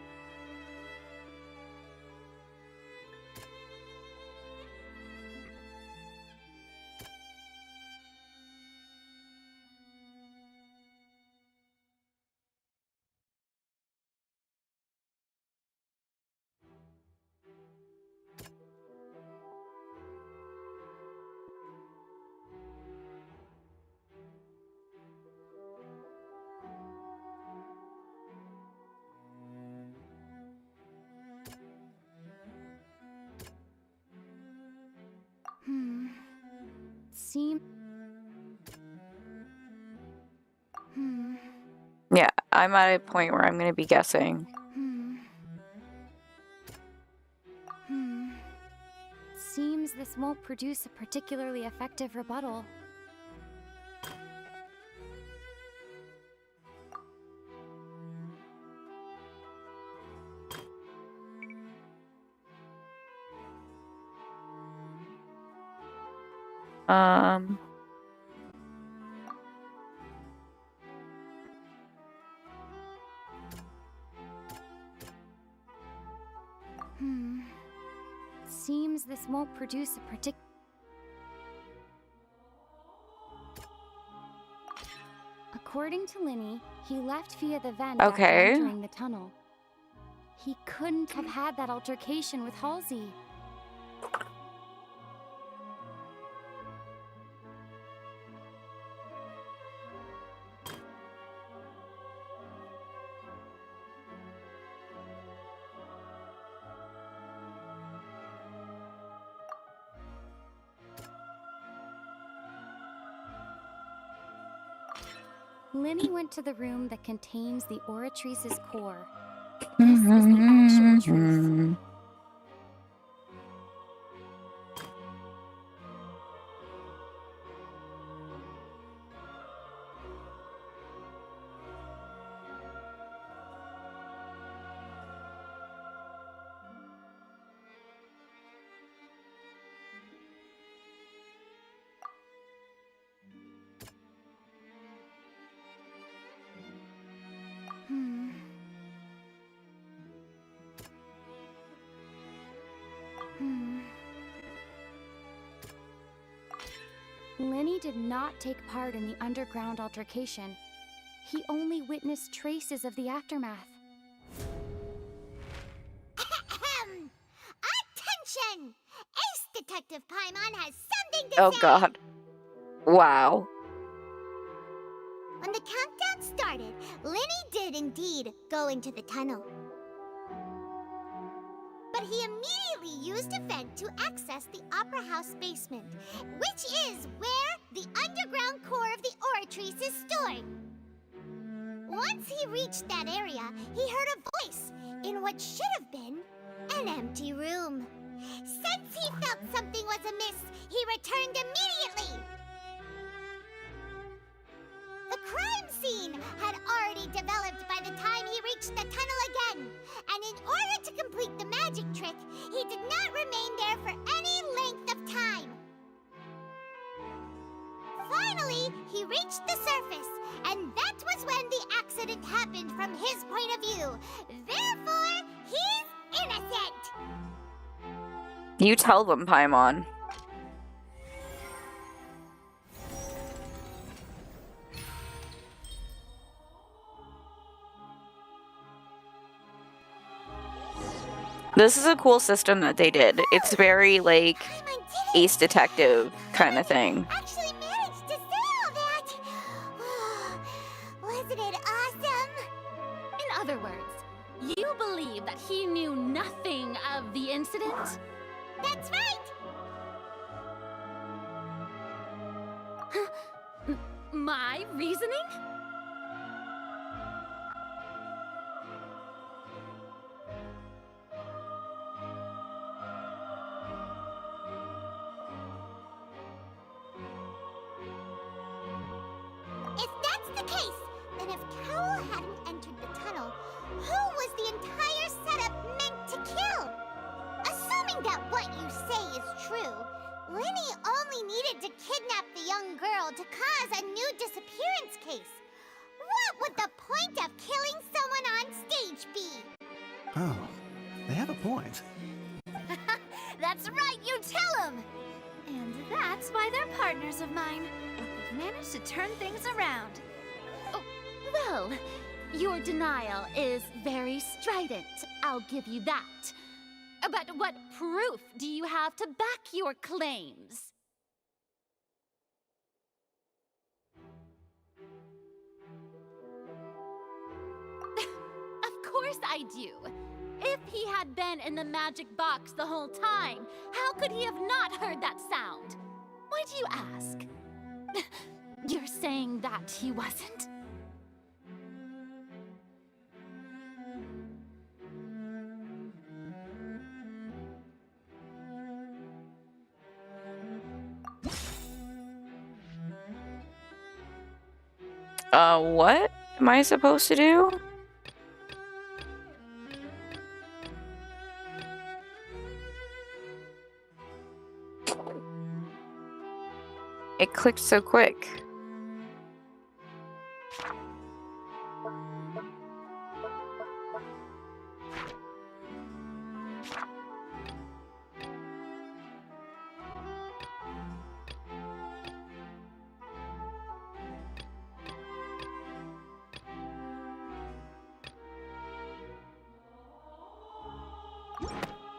seem... Yeah, I'm at a point where I'm gonna be guessing. Seems this won't produce a particularly effective rebuttal. Seems this won't produce a particular... According to Linny, he left via the vent after Okay. entering the tunnel. He couldn't have had that altercation with Halsey. Linny went to the room that contains the Oratrice's core. This is the actual truth. Linny did not take part in the underground altercation. He only witnessed traces of the aftermath. Attention! Ace Detective Paimon has something to Oh say! god. Wow. When the countdown started, Linny did indeed go into the tunnel. But he immediately used a vent to access the Opera House basement, which is where the underground core of the Oratrice is stored. Once he reached that area, he heard a voice in what should have been an empty room. Since he felt something was amiss, he returned immediately. The crime scene had already developed by the time he reached the tunnel again, and in order to complete the magic trick, he did not remain there for any length of time. Finally, he reached the surface, and that was when the accident happened from his point of view. Therefore, he's innocent! You tell them, Paimon. This is a cool system that they did. It's very, like, Ace Detective kind of thing. Actually managed to say all that! Wasn't it awesome? In other words, you believe that he knew nothing of the incident? That's right! My reasoning? If that's the case, then if Cowell hadn't entered the tunnel, who was the entire setup meant to kill? Assuming that what you say is true, Linny only needed to kidnap the young girl to cause a new disappearance case. What would the point of killing someone on stage be? Oh, they have a point. That's right, you tell them! And that's why they're partners of mine. They've managed to turn things around. Oh, well, your denial is very strident, I'll give you that. But what proof do you have to back your claims? Of course I do. If he had been in the magic box the whole time, how could he have not heard that sound? Why Why do you ask? You're saying that he wasn't? What am I supposed to do? It clicked so quick. Are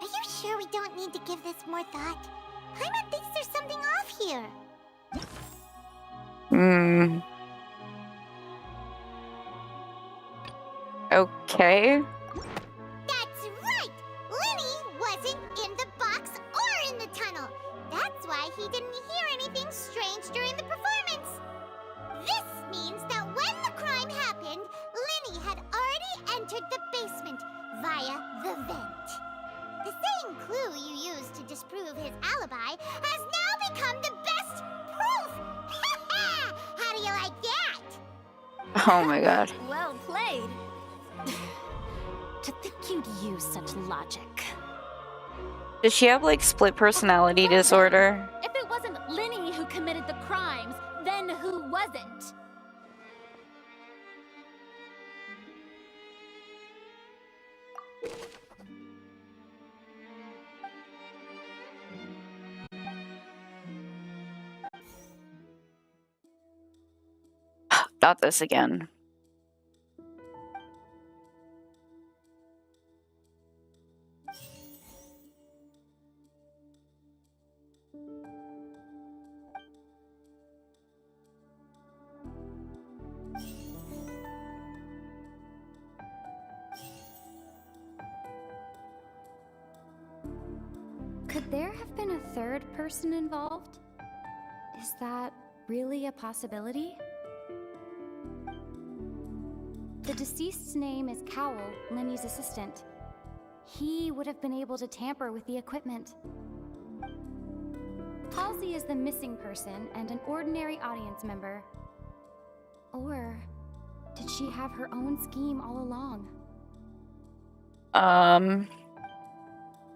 you sure we don't need to give this more thought? Paimon thinks there's something off here. Okay. That's right! Lenny wasn't in the box or in the tunnel. That's why he didn't hear anything strange during the performance. This means that when the crime happened, Lenny had already entered the basement via the vent. The same clue you used to disprove his alibi has now become the best proof! How do you like that? Oh my god. Well played. To think you'd use such logic. Does she have like split personality disorder? If it wasn't Lenny who committed the crimes, then who wasn't? Not this again. Could there have been a third person involved? Is that really a possibility? The deceased's name is Cowell, Lenny's assistant. He would have been able to tamper with the equipment. Halsey is the missing person and an ordinary audience member. Or did she have her own scheme all along?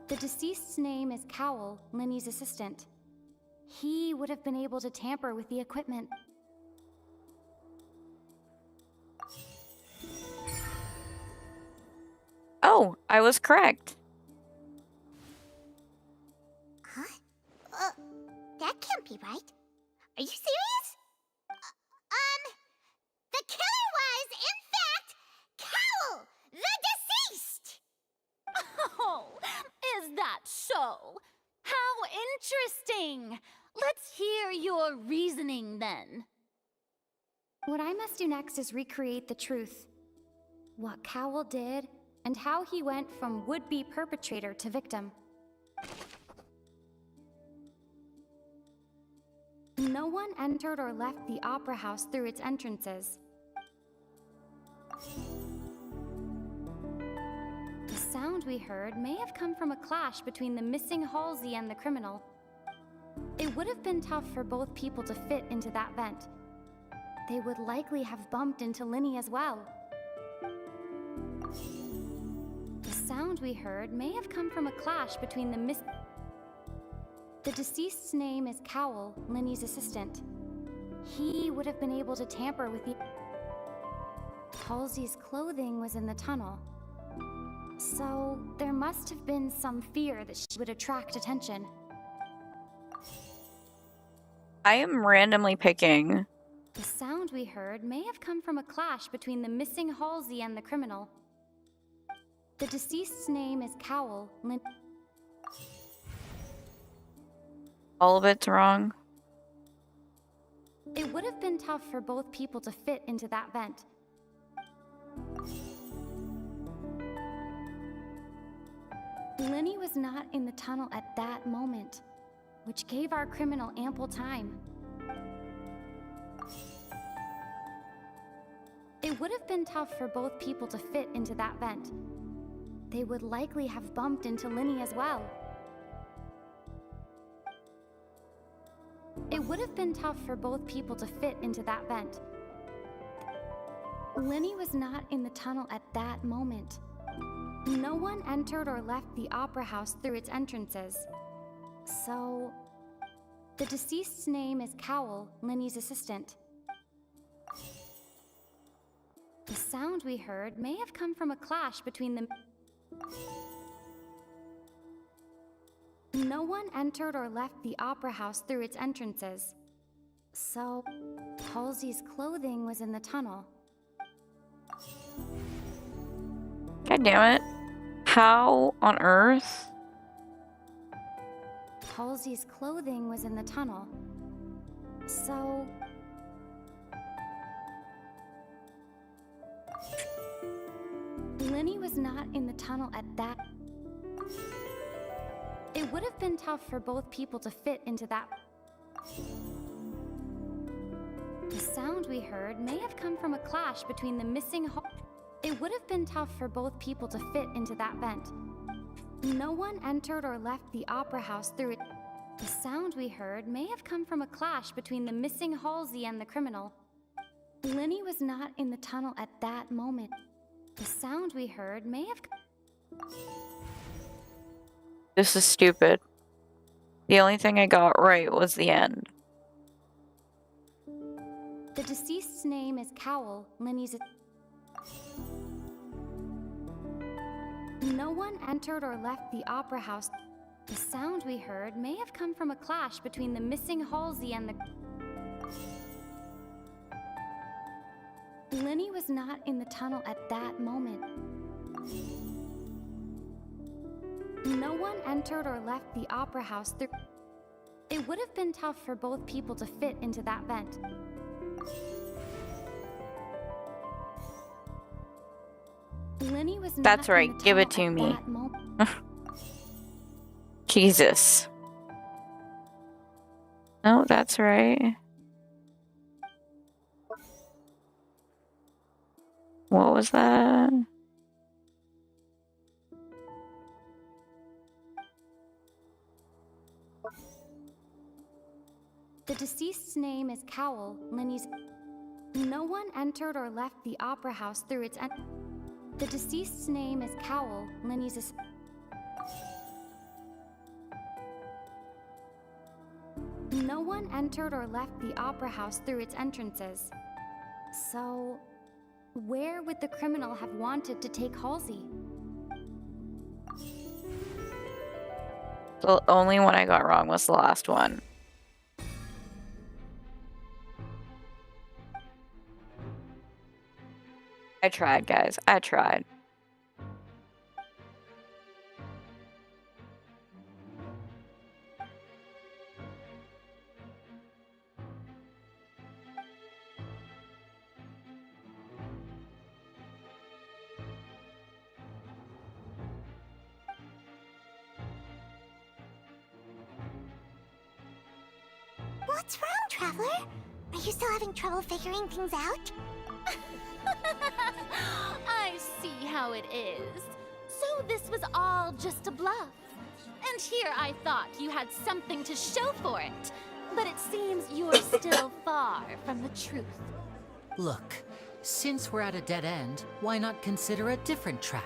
The deceased's name is Cowell, Lenny's assistant. He would have been able to tamper with the equipment. Oh, I was correct. Huh? That can't be right. Are you serious? The killer was, in fact, Cowell, the deceased! Oh, is that so? How interesting! Let's hear your reasoning then. What I must do next is recreate the truth. What Cowell did, and how he went from would-be perpetrator to victim. No one entered or left the opera house through its entrances. The sound we heard may have come from a clash between the missing Halsey and the criminal. It would have been tough for both people to fit into that vent. They would likely have bumped into Lenny as well. The sound we heard may have come from a clash between the deceased's name is Cowell, Lenny's assistant. He would have been able to tamper with the... Halsey's clothing was in the tunnel. So, there must have been some fear that she would attract attention. I am randomly picking. The sound we heard may have come from a clash between the missing Halsey and the criminal. The deceased's name is Cowell, All of it's wrong. It would have been tough for both people to fit into that vent. Lenny was not in the tunnel at that moment. which gave our criminal ample time. It would have been tough for both people to fit into that vent. They would likely have bumped into Linny as well. It would have been tough for both people to fit into that vent. Linny was not in the tunnel at that moment. No one entered or left the opera house through its entrances. So, the deceased's name is Cowell, Linny's assistant. The sound we heard may have come from a clash between them. No one entered or left the opera house through its entrances. So, Halsey's clothing was in the tunnel. God damn it. How on earth? Halsey's clothing was in the tunnel. So... Linny was not in the tunnel at that... It would have been tough for both people to fit into that... The sound we heard may have come from a clash between the missing... It would have been tough for both people to fit into that vent. No one entered or left the opera house through it. The sound we heard may have come from a clash between the missing Halsey and the criminal. Linny was not in the tunnel at that moment. The sound we heard may have... This is stupid. The only thing I got right was the end. The deceased's name is Cowell, Linny's... No one entered or left the opera house. The sound we heard may have come from a clash between the missing Halsey and the... Linny was not in the tunnel at that moment. No one entered or left the opera house through... It would have been tough for both people to fit into that vent. Linny was not That's right, in the give it tunnel to at me. that moment. Jesus. No, that's right. What was that? The deceased's name is Cowell, Linny's... No one entered or left the opera house through its... The deceased's name is Cowell, Linny's... No one entered or left the opera house through its entrances. So, where would the criminal have wanted to take Halsey? The only one I got wrong was the last one. I tried, guys. I tried. What's wrong, Traveler? Are you still having trouble figuring things out? I see how it is. So this was all just a bluff. And here I thought you had something to show for it. But it seems you're still far from the truth. Look, since we're at a dead end, why not consider a different track?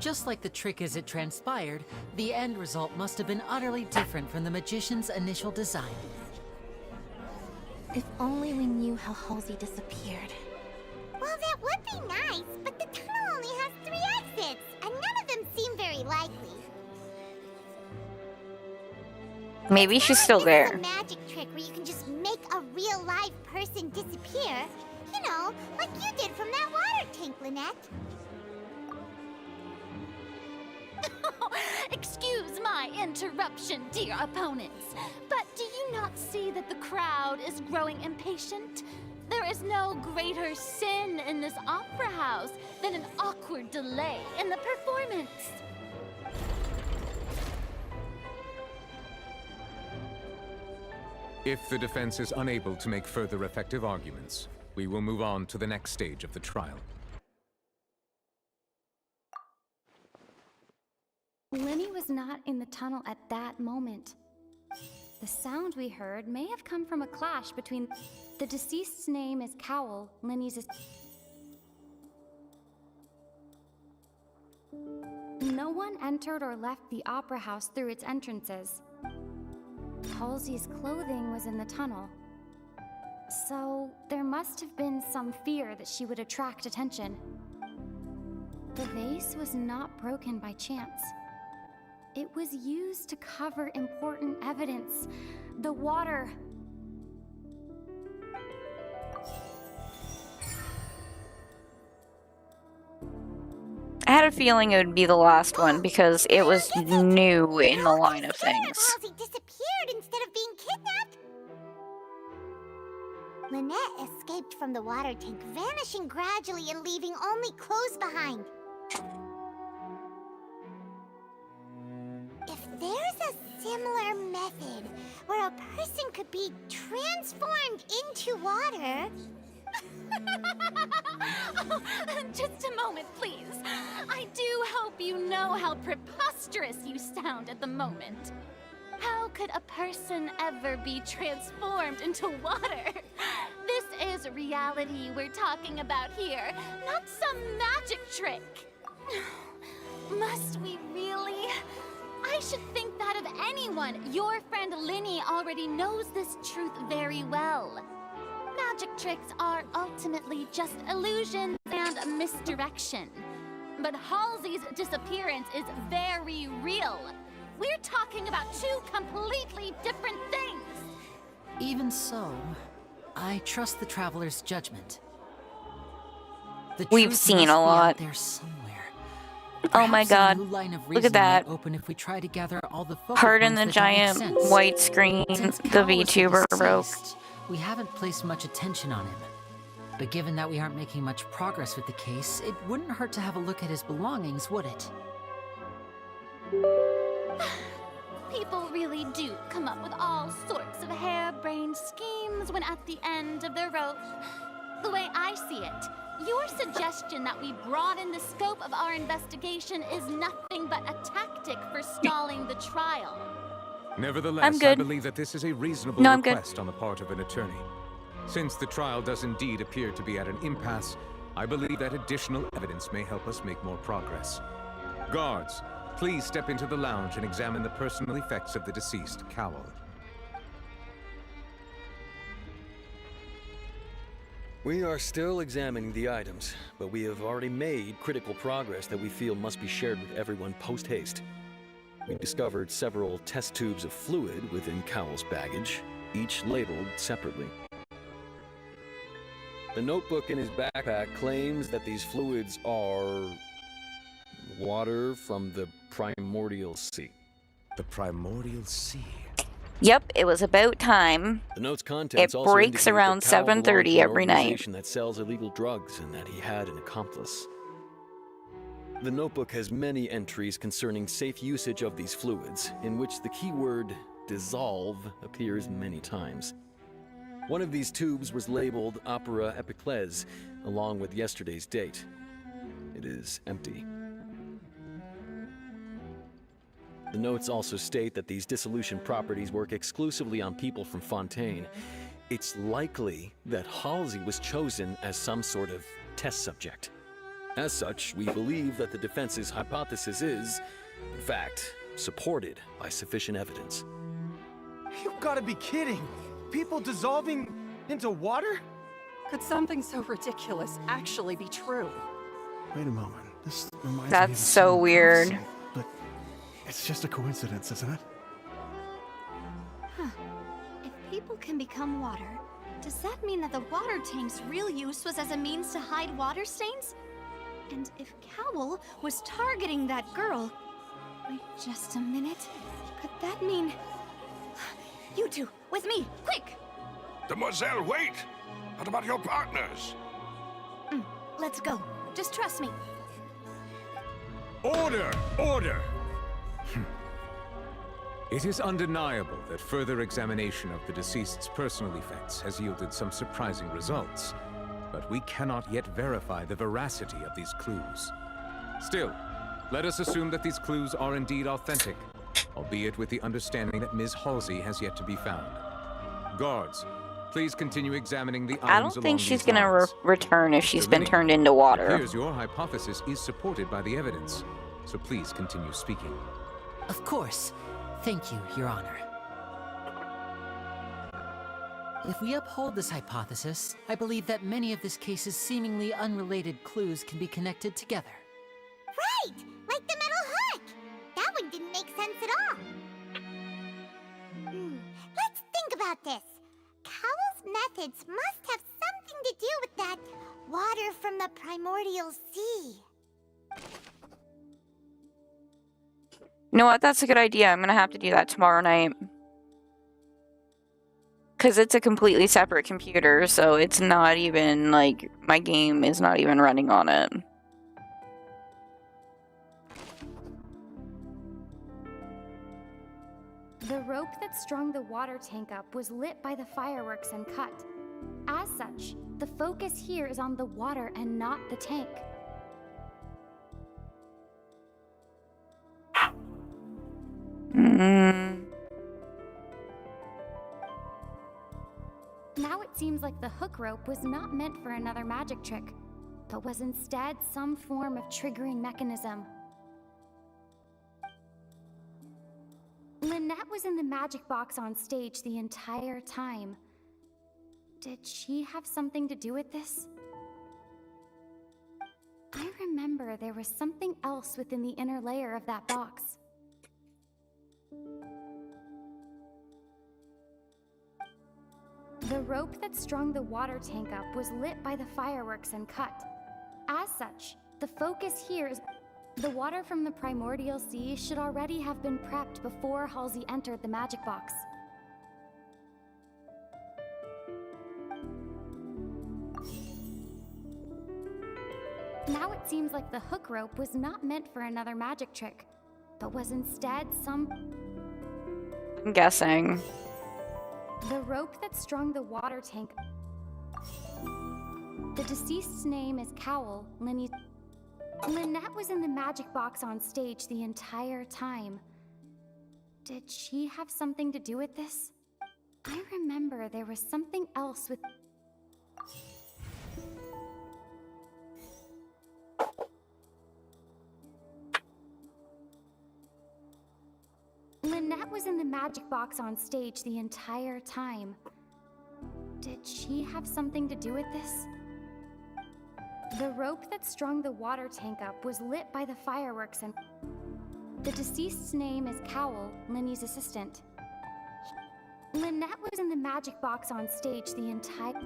Just like the trick as it transpired, the end result must have been utterly different from the magician's initial design. If only we knew how Halsey disappeared. Well, that would be nice, but the tunnel only has 3 exits, and none of them seem very likely. Maybe she's still there. It's a magic trick where you can just make a real live person disappear. You know, like you did from that water tank, Lynette. Excuse my interruption, dear opponents, but do you not see that the crowd is growing impatient? There is no greater sin in this opera house than an awkward delay in the performance. If the defense is unable to make further effective arguments, we will move on to the next stage of the trial. Lenny was not in the tunnel at that moment. The sound we heard may have come from a clash between... The deceased's name is Cowell, Lenny's... No one entered or left the Opera House through its entrances. Halsey's clothing was in the tunnel. So, there must have been some fear that she would attract attention. The vase was not broken by chance. It was used to cover important evidence. The water. I had a feeling it would be the last one because it was new in the line of things. Halsey disappeared instead of being kidnapped. Lynette escaped from the water tank, vanishing gradually and leaving only clothes behind. If there's a similar method where a person could be transformed into water... Oh, just a moment, please. I do hope you know how preposterous you sound at the moment. How could a person ever be transformed into water? This is reality we're talking about here, not some magic trick. Must we really? I should think that of anyone. Your friend Linny already knows this truth very well. Magic tricks are ultimately just illusions and misdirection. But Halsey's disappearance is very real. We're talking about two completely different things. Even so, I trust the traveler's judgment. The We've truth seen must a be out lot. there somewhere. Oh my Perhaps a god. new line of Look at reasoning that. might open if we try to gather all the focal Heart in points the that don't make giant sense. white screen Since the Cal was the VTuber broke. deceased, we haven't placed much attention on him. But given that we aren't making much progress with the case, it wouldn't hurt to have a look at his belongings, would it? People really do come up with all sorts of harebrained schemes when at the end of their rope. The way I see it, your suggestion that we broaden the scope of our investigation is nothing but a tactic for stalling the trial. Nevertheless, I'm good. I believe that this is a reasonable No, I'm good. request on the part of an attorney. Since the trial does indeed appear to be at an impasse, I believe that additional evidence may help us make more progress. Guards, please step into the lounge and examine the personal effects of the deceased, Cowell. We are still examining the items, but we have already made critical progress that we feel must be shared with everyone post-haste. We discovered several test tubes of fluid within Cowell's baggage, each labeled separately. The notebook in his backpack claims that these fluids are water from the primordial sea. The primordial sea? Yep, it was about time. The note's contents It also breaks indicate around that Cowell belonged to 7:30 an every night. organization that sells illegal drugs and that he had an accomplice. The notebook has many entries concerning safe usage of these fluids, in which the keyword dissolve appears many times. One of these tubes was labeled Opera Epiclese, along with yesterday's date. It is empty. The notes also state that these dissolution properties work exclusively on people from Fontaine. It's likely that Halsey was chosen as some sort of test subject. As such, we believe that the defense's hypothesis is, in fact, supported by sufficient evidence. You've got to be kidding! People dissolving into water? Could something so ridiculous actually be true? Wait a moment. This reminds me of That's a so certain weird. prophecy, but it's just a coincidence, isn't it? Huh. If people can become water, does that mean that the water tank's real use was as a means to hide water stains? And if Cowell was targeting that girl... Wait just a minute. Could that mean... You two, with me, quick! Demoiselle, wait! What about your partners? Let's go. Just trust me. Order! Order! It is undeniable that further examination of the deceased's personal effects has yielded some surprising results, but we cannot yet verify the veracity of these clues. Still, let us assume that these clues are indeed authentic, albeit with the understanding that Ms. Halsey has yet to be found. Guards, please continue examining the items I don't think she's along these gonna lines. return if she's been Linney, turned into It water. appears your hypothesis is supported by the evidence, so please continue speaking. Of course. Thank you, Your Honor. If we uphold this hypothesis, I believe that many of this case's seemingly unrelated clues can be connected together. Right! Like the metal hook! That one didn't make sense at all. Let's think about this. Cowell's methods must have something to do with that water from the primordial sea. You know what? That's a good idea. I'm gonna have to do that tomorrow night. Because it's a completely separate computer, so it's not even, like, my game is not even running on it. The rope that strung the water tank up was lit by the fireworks and cut. As such, the focus here is on the water and not the tank. Now it seems like the hook rope was not meant for another magic trick, but was instead some form of triggering mechanism. Lynette was in the magic box on stage the entire time. Did she have something to do with this? I remember there was something else within the inner layer of that box. The rope that strung the water tank up was lit by the fireworks and cut. As such, the focus here is... The water from the primordial sea should already have been prepped before Halsey entered the magic box. Now it seems like the hook rope was not meant for another magic trick, but was instead some... I'm guessing. The rope that strung the water tank... The deceased's name is Cowell, Lynette was in the magic box on stage the entire time. Did she have something to do with this? I remember there was something else with... Lynette was in the magic box on stage the entire time. Did she have something to do with this? The rope that strung the water tank up was lit by the fireworks and... The deceased's name is Cowell, Linny's assistant. Lynette was in the magic box on stage the entire...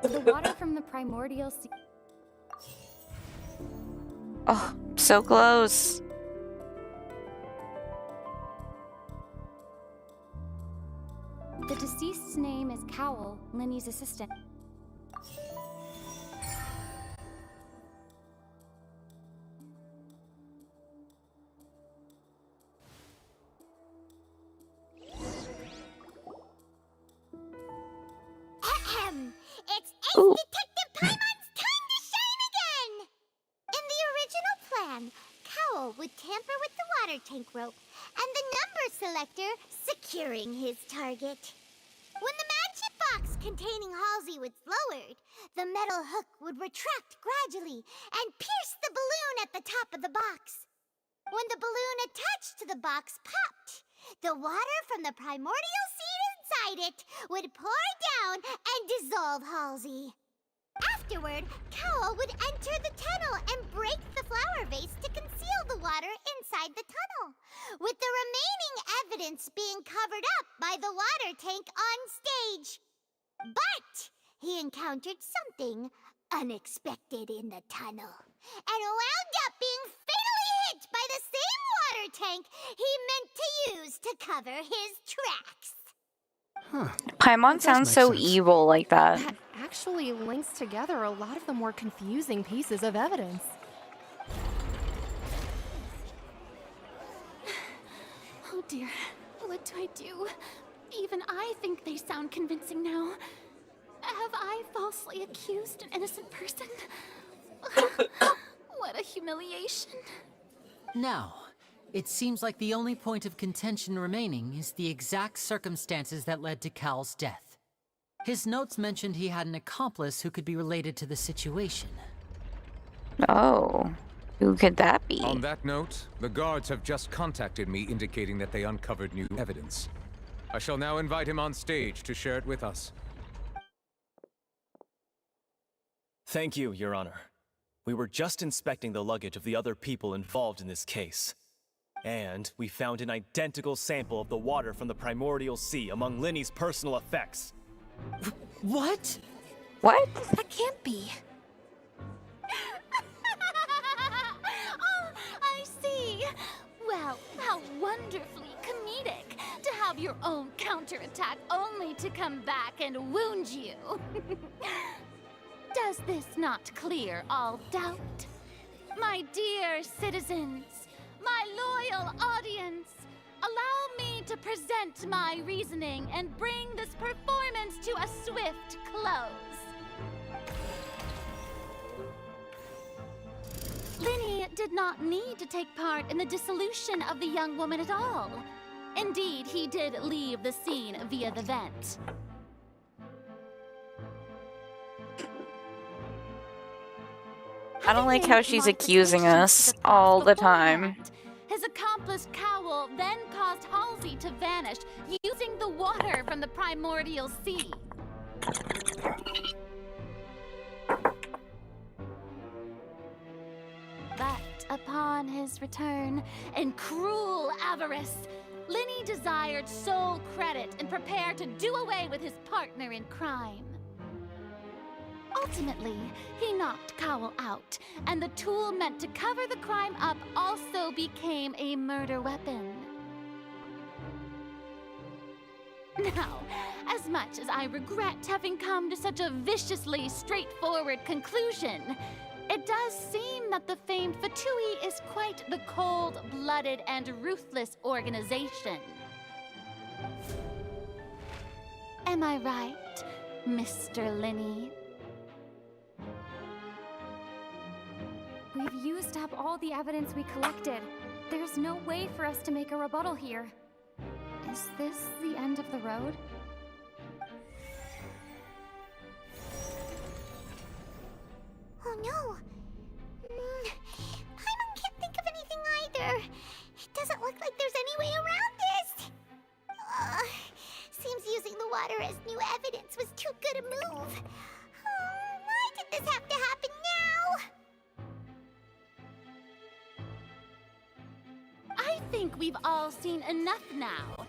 The water from the primordial sea... Oh, so close. The deceased's name is Cowell, Linny's assistant. It's Detective Paimon's time to shine again! In the original plan, Cowell would tamper with the water tank rope and the number selector securing his target. When the magic box containing Halsey was lowered, the metal hook would retract gradually and pierce the balloon at the top of the box. When the balloon attached to the box popped, the water from the primordial seed inside it would pour down and dissolve Halsey. Afterward, Cowell would enter the tunnel and break the flower vase to conceal the water inside the tunnel, with the remaining evidence being covered up by the water tank on stage. But he encountered something unexpected in the tunnel, and wound up being fatally hit by the same water tank he meant to use to cover his tracks. Paimon sounds so evil like that. That actually links together a lot of the more confusing pieces of evidence. dear, what do I do? Even I think they sound convincing now. Have I falsely accused an innocent person? What a humiliation. Now, it seems like the only point of contention remaining is the exact circumstances that led to Cal's death. His notes mentioned he had an accomplice who could be related to the situation. Oh, who could that be? On that note, the guards have just contacted me indicating that they uncovered new evidence. I shall now invite him on stage to share it with us. Thank you, Your Honor. We were just inspecting the luggage of the other people involved in this case. And we found an identical sample of the water from the primordial sea among Linny's personal effects. What? What? That can't be. Oh, I see. Well, how wonderfully comedic to have your own counterattack only to come back and wound you. Does this not clear all doubt? My dear citizens, my loyal audience, allow me to present my reasoning and bring this performance to a swift close. Linny did not need to take part in the dissolution of the young woman at all. Indeed, he did leave the scene via the vent. I don't like how she's accusing us all the time. His accomplice Cowell then caused Halsey to vanish using the water from the primordial sea. But upon his return, in cruel avarice, Linny desired sole credit and prepared to do away with his partner in crime. Ultimately, he knocked Cowell out, and the tool meant to cover the crime up also became a murder weapon. Now, as much as I regret having come to such a viciously straightforward conclusion, it does seem that the famed Fatui is quite the cold-blooded and ruthless organization. Am I right, Mr. Linny? We've used up all the evidence we collected. There's no way for us to make a rebuttal here. Is this the end of the road? Oh no! Paimon can't think of anything either. It doesn't look like there's any way around this. Seems using the water as new evidence was too good a move. Why did this have to happen now? I think we've all seen enough now,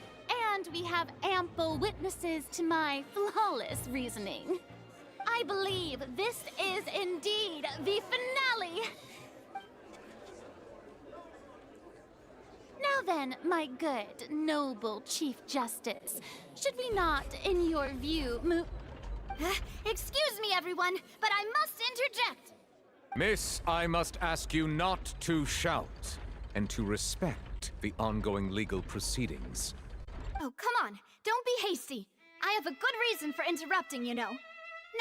and we have ample witnesses to my flawless reasoning. I believe this is indeed the finale. Now then, my good, noble Chief Justice, should we not, in your view, Excuse me, everyone, but I must interject. Miss, I must ask you not to shout, and to respect the ongoing legal proceedings. Oh, come on. Don't be hasty. I have a good reason for interrupting, you know.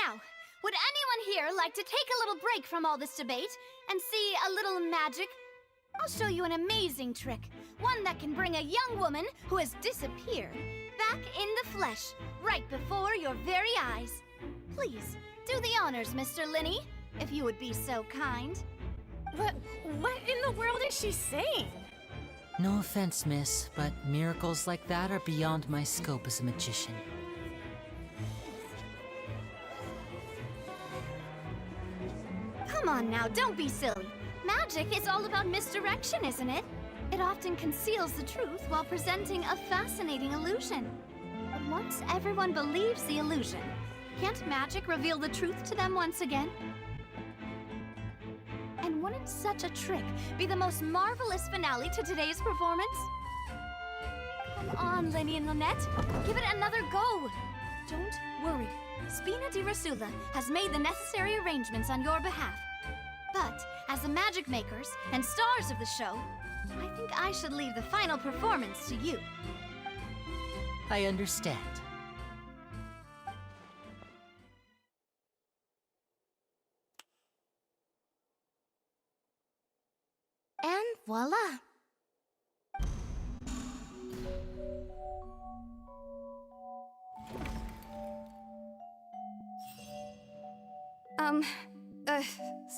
Now, would anyone here like to take a little break from all this debate and see a little magic? I'll show you an amazing trick. One that can bring a young woman who has disappeared back in the flesh, right before your very eyes. Please, do the honors, Mr. Linny, if you would be so kind. What in the world is she saying? No offense, miss, but miracles like that are beyond my scope as a magician. Come on now, don't be silly. Magic is all about misdirection, isn't it? It often conceals the truth while presenting a fascinating illusion. But once everyone believes the illusion, can't magic reveal the truth to them once again? And wouldn't such a trick be the most marvelous finale to today's performance? Come on, Linny and Lynette. Give it another go. Don't worry. Spina di Rasula has made the necessary arrangements on your behalf. But, as the magic makers and stars of the show, I think I should leave the final performance to you. I understand. And voila.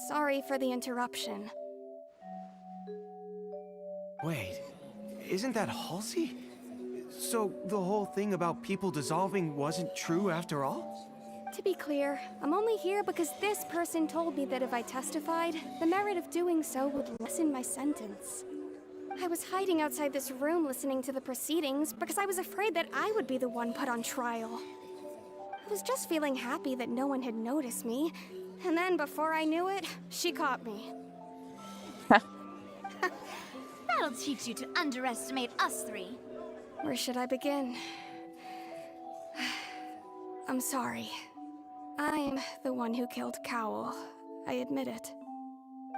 Sorry for the interruption. Wait, isn't that Halsey? So the whole thing about people dissolving wasn't true after all? To be clear, I'm only here because this person told me that if I testified, the merit of doing so would lessen my sentence. I was hiding outside this room listening to the proceedings because I was afraid that I would be the one put on trial. I was just feeling happy that no one had noticed me, and then before I knew it, she caught me. That'll teach you to underestimate us three. Where should I begin? I'm sorry. I'm the one who killed Cowell. I admit it.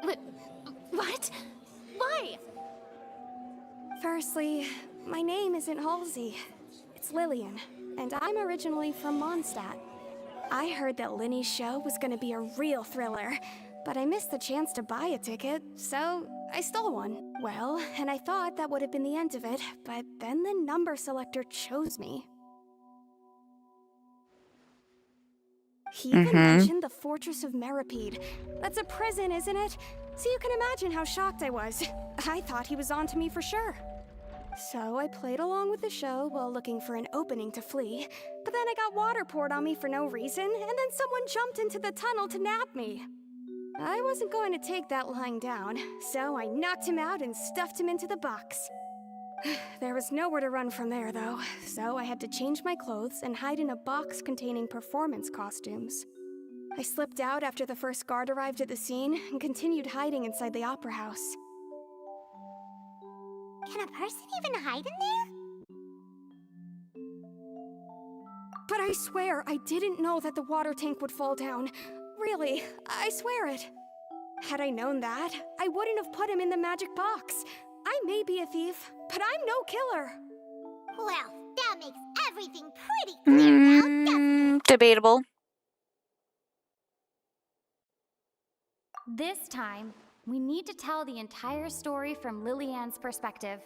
What? Why? Firstly, my name isn't Halsey. It's Lillian, and I'm originally from Mondstadt. I heard that Linny's show was gonna be a real thriller, but I missed the chance to buy a ticket, so I stole one. Well, and I thought that would have been the end of it, but then the number selector chose me. He even mentioned the Fortress of Meripede. That's a prison, isn't it? So you can imagine how shocked I was. I thought he was onto me for sure. So I played along with the show while looking for an opening to flee, but then I got water poured on me for no reason, and then someone jumped into the tunnel to nab me. I wasn't going to take that lying down, so I knocked him out and stuffed him into the box. There was nowhere to run from there, though, so I had to change my clothes and hide in a box containing performance costumes. I slipped out after the first guard arrived at the scene and continued hiding inside the opera house. Can a person even hide in there? But I swear, I didn't know that the water tank would fall down. Really, I swear it. Had I known that, I wouldn't have put him in the magic box. I may be a thief, but I'm no killer. Well, that makes everything pretty clear now, doesn't it? Debatable. This time, we need to tell the entire story from Lillian's perspective.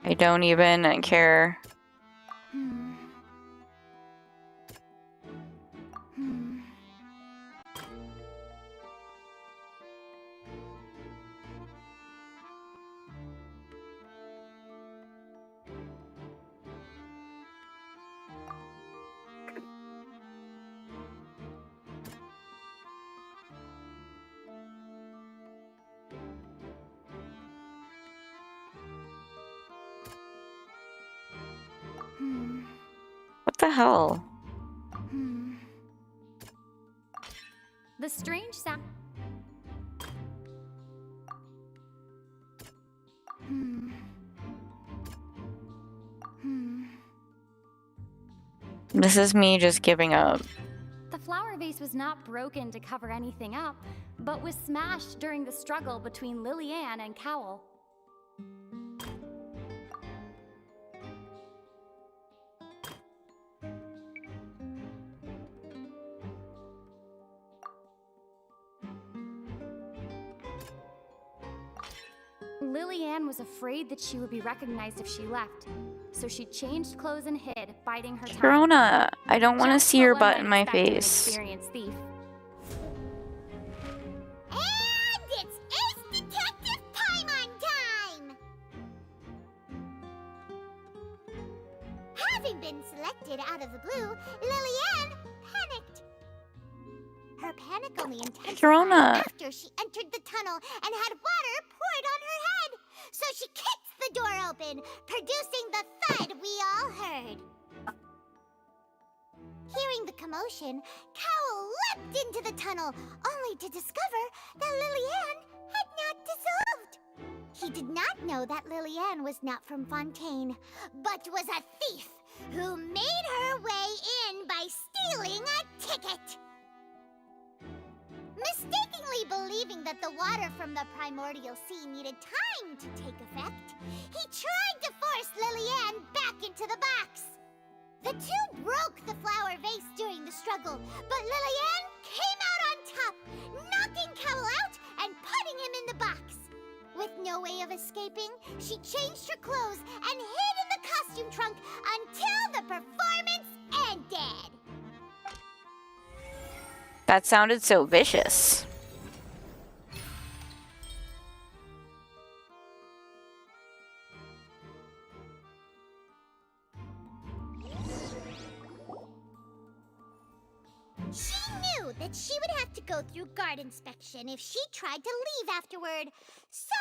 I don't even care. What the hell? The strange sound. This is me just giving up. The flower vase was not broken to cover anything up, but was smashed during the struggle between Lillian and Cowell. Lillian was afraid that she would be recognized if she left, so she changed clothes and hid, biding her time. Corona, I don't want to see your butt in my An face. experienced thief. And it's Ace Detective Paimon time! Having been selected out of the blue, Lillian panicked. Her panic only intensified Corona. after she entered the tunnel and had water poured on her head. So she kicked the door open, producing the thud we all heard. Hearing the commotion, Cowl leapt into the tunnel, only to discover that Lillian had not dissolved. He did not know that Lillian was not from Fontaine, but was a thief who made her way in by stealing a ticket. Mistakenly believing that the water from the primordial sea needed time to take effect, he tried to force Lillian back into the box. The two broke the flower vase during the struggle, but Lillian came out on top, knocking Cowl out and putting him in the box. With no way of escaping, she changed her clothes and hid in the costume trunk until the performance ended. That sounded so vicious. She knew that she would have to go through guard inspection if she tried to leave afterward. So,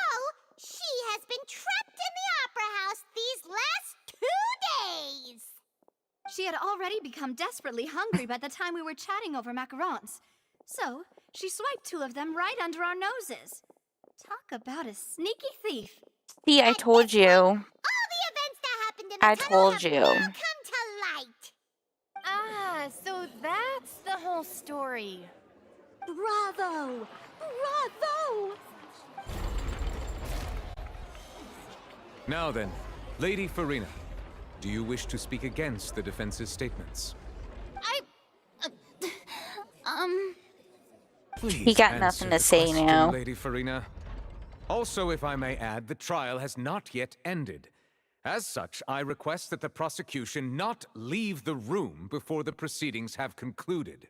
she has been trapped in the Opera House these last 2 days. She had already become desperately hungry by the time we were chatting over macarons. So, she swiped 2 of them right under our noses. Talk about a sneaky thief. See, I told you. All the events that happened in the I tunnel told have you. now come to light. Ah, so that's the whole story. Bravo! Bravo! Now then, Lady Fieromommy, do you wish to speak against the defense's statements? Please He got nothing to say question, now. Lady Fieromommy. Also, if I may add, the trial has not yet ended. As such, I request that the prosecution not leave the room before the proceedings have concluded.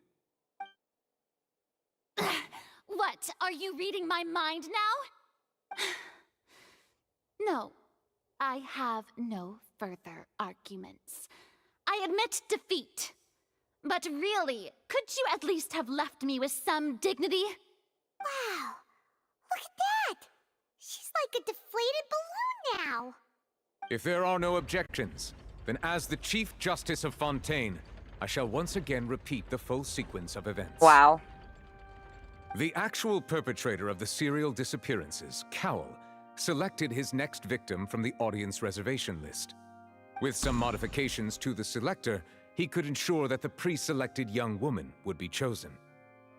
What? Are you reading my mind now? No, I have no further arguments. I admit defeat. But really, could you at least have left me with some dignity? Wow, look at that. She's like a deflated balloon now. If there are no objections, then as the Chief Justice of Fontaine, I shall once again repeat the full sequence of events. Wow. The actual perpetrator of the serial disappearances, Cowl, selected his next victim from the audience reservation list. With some modifications to the selector, he could ensure that the pre-selected young woman would be chosen.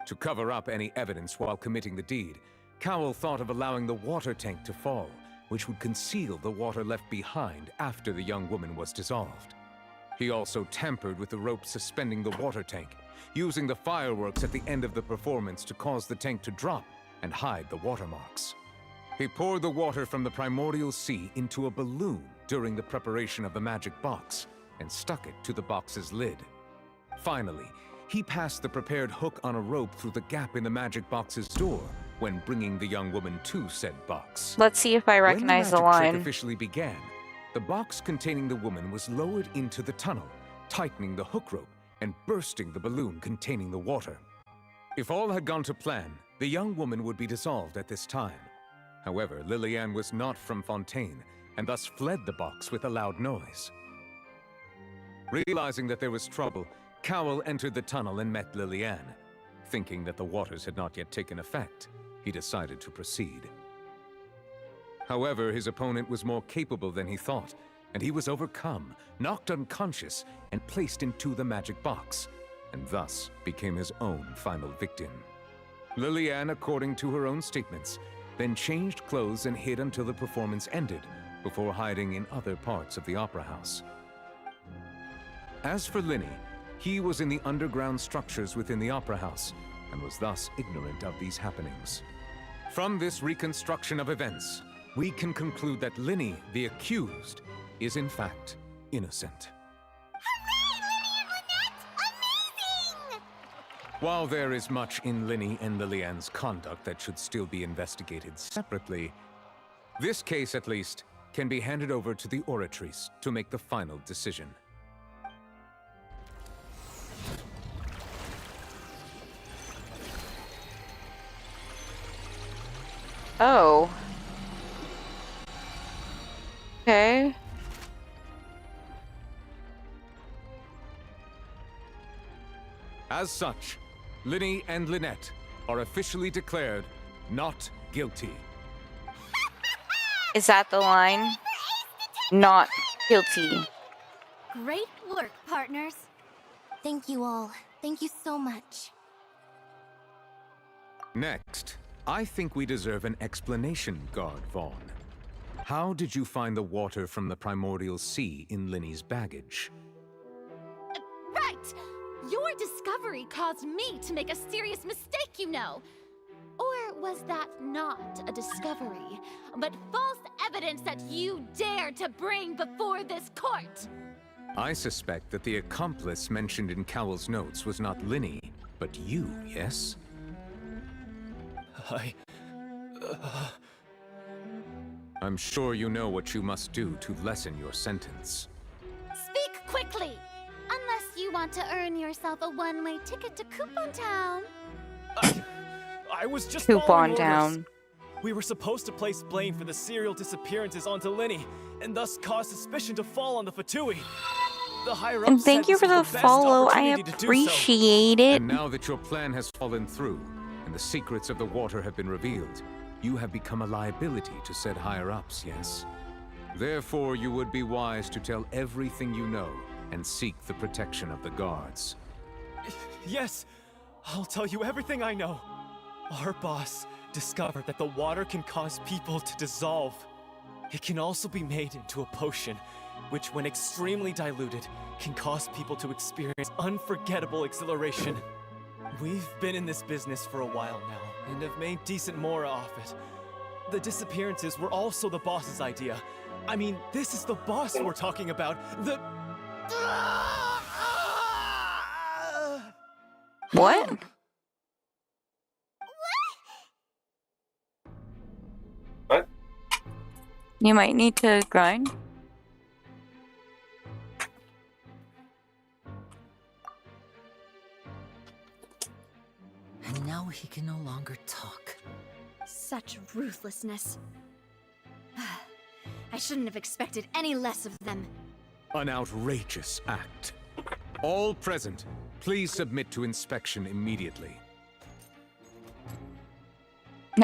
To cover up any evidence while committing the deed, Cowl thought of allowing the water tank to fall, which would conceal the water left behind after the young woman was dissolved. He also tampered with the rope suspending the water tank, using the fireworks at the end of the performance to cause the tank to drop and hide the watermarks. He poured the water from the primordial sea into a balloon during the preparation of the magic box and stuck it to the box's lid. Finally, he passed the prepared hook on a rope through the gap in the magic box's door when bringing the young woman to said box. Let's see if I recognize the When the magic line. trick officially began, the box containing the woman was lowered into the tunnel, tightening the hook rope and bursting the balloon containing the water. If all had gone to plan, the young woman would be dissolved at this time. However, Lillian was not from Fontaine, and thus fled the box with a loud noise. Realizing that there was trouble, Cowl entered the tunnel and met Lillian. Thinking that the waters had not yet taken effect, he decided to proceed. However, his opponent was more capable than he thought, and he was overcome, knocked unconscious, and placed into the magic box, and thus became his own final victim. Lillian, according to her own statements, then changed clothes and hid until the performance ended, before hiding in other parts of the opera house. As for Linny, he was in the underground structures within the opera house, and was thus ignorant of these happenings. From this reconstruction of events, we can conclude that Linny, the accused, is in fact innocent. While there is much in Linny and Lillian's conduct that should still be investigated separately, this case, at least, can be handed over to the Oratrice to make the final decision. Oh. Okay. As such, Linny and Lynette are officially declared not guilty. Is that the line? Not guilty. Great work, partners. Thank you all. Thank you so much. Next, I think we deserve an explanation, Guard Vaughn. How did you find the water from the primordial sea in Linny's baggage? Right! Your discovery caused me to make a serious mistake, you know. Or was that not a discovery, but false evidence that you dared to bring before this court? I suspect that the accomplice mentioned in Cowell's notes was not Linny, but you, yes? I'm sure you know what you must do to lessen your sentence. Speak quickly! Unless you want to earn yourself a one-way ticket to Coupon Town. I was just Coupon following Town. orders. We were supposed to place blame for the serial disappearances onto Linny, and thus cause suspicion to fall on the Fatui. The higher And ups thank said you this for was the best follow. I opportunity to do so. appreciate it. And now that your plan has fallen through, and the secrets of the water have been revealed, you have become a liability to said higher-ups, yes? Therefore, you would be wise to tell everything you know, and seek the protection of the guards. Yes, I'll tell you everything I know. Our boss discovered that the water can cause people to dissolve. It can also be made into a potion, which when extremely diluted, can cause people to experience unforgettable exhilaration. We've been in this business for a while now, and have made decent mora off it. The disappearances were also the boss's idea. I mean, this is the boss we're talking about. What? What? You might need to grind. And now he can no longer talk. Such ruthlessness. I shouldn't have expected any less of them. An outrageous act. All present, please submit to inspection immediately.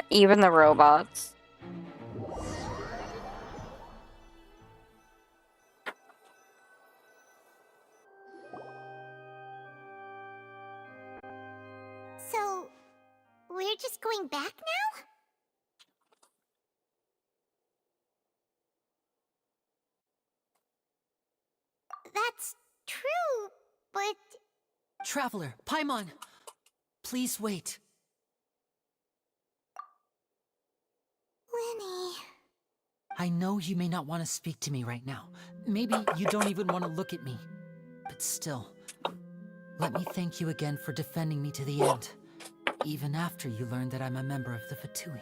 Even the robots. So, we're just going back now? That's true, but... Traveler, Paimon, please wait. Lenny... I know you may not want to speak to me right now. Maybe you don't even want to look at me. But still, let me thank you again for defending me to the end, even after you learned that I'm a member of the Fatui.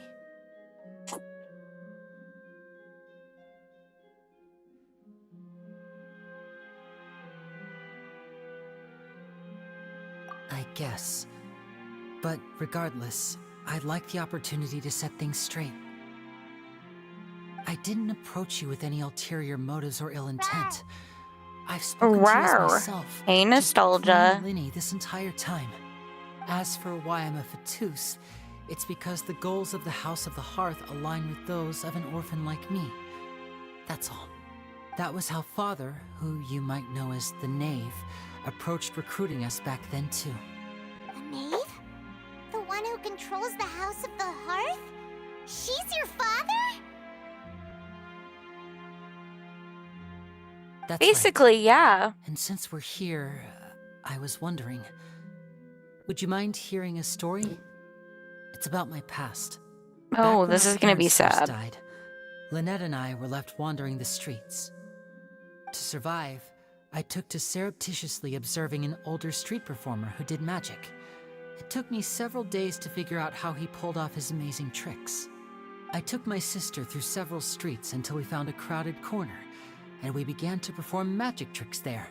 I guess. But regardless, I'd like the opportunity to set things straight. I didn't approach you with any ulterior motives or ill intent. I've spoken to you as myself. Hey, nostalgia. Just Linny this entire time. As for why I'm a Fatus, it's because the goals of the House of the Hearth align with those of an orphan like me. That's all. That was how Father, who you might know as the Knave, approached recruiting us back then too. The Knave? The one who controls the House of the Hearth? She's your father? That's basically, right. yeah. And since we're here, I was wondering, would you mind hearing a story? It's about my past. Oh, this is gonna be sad. Died, Lynette and I were left wandering the streets. To survive, I took to surreptitiously observing an older street performer who did magic. It took me several days to figure out how he pulled off his amazing tricks. I took my sister through several streets until we found a crowded corner, and we began to perform magic tricks there.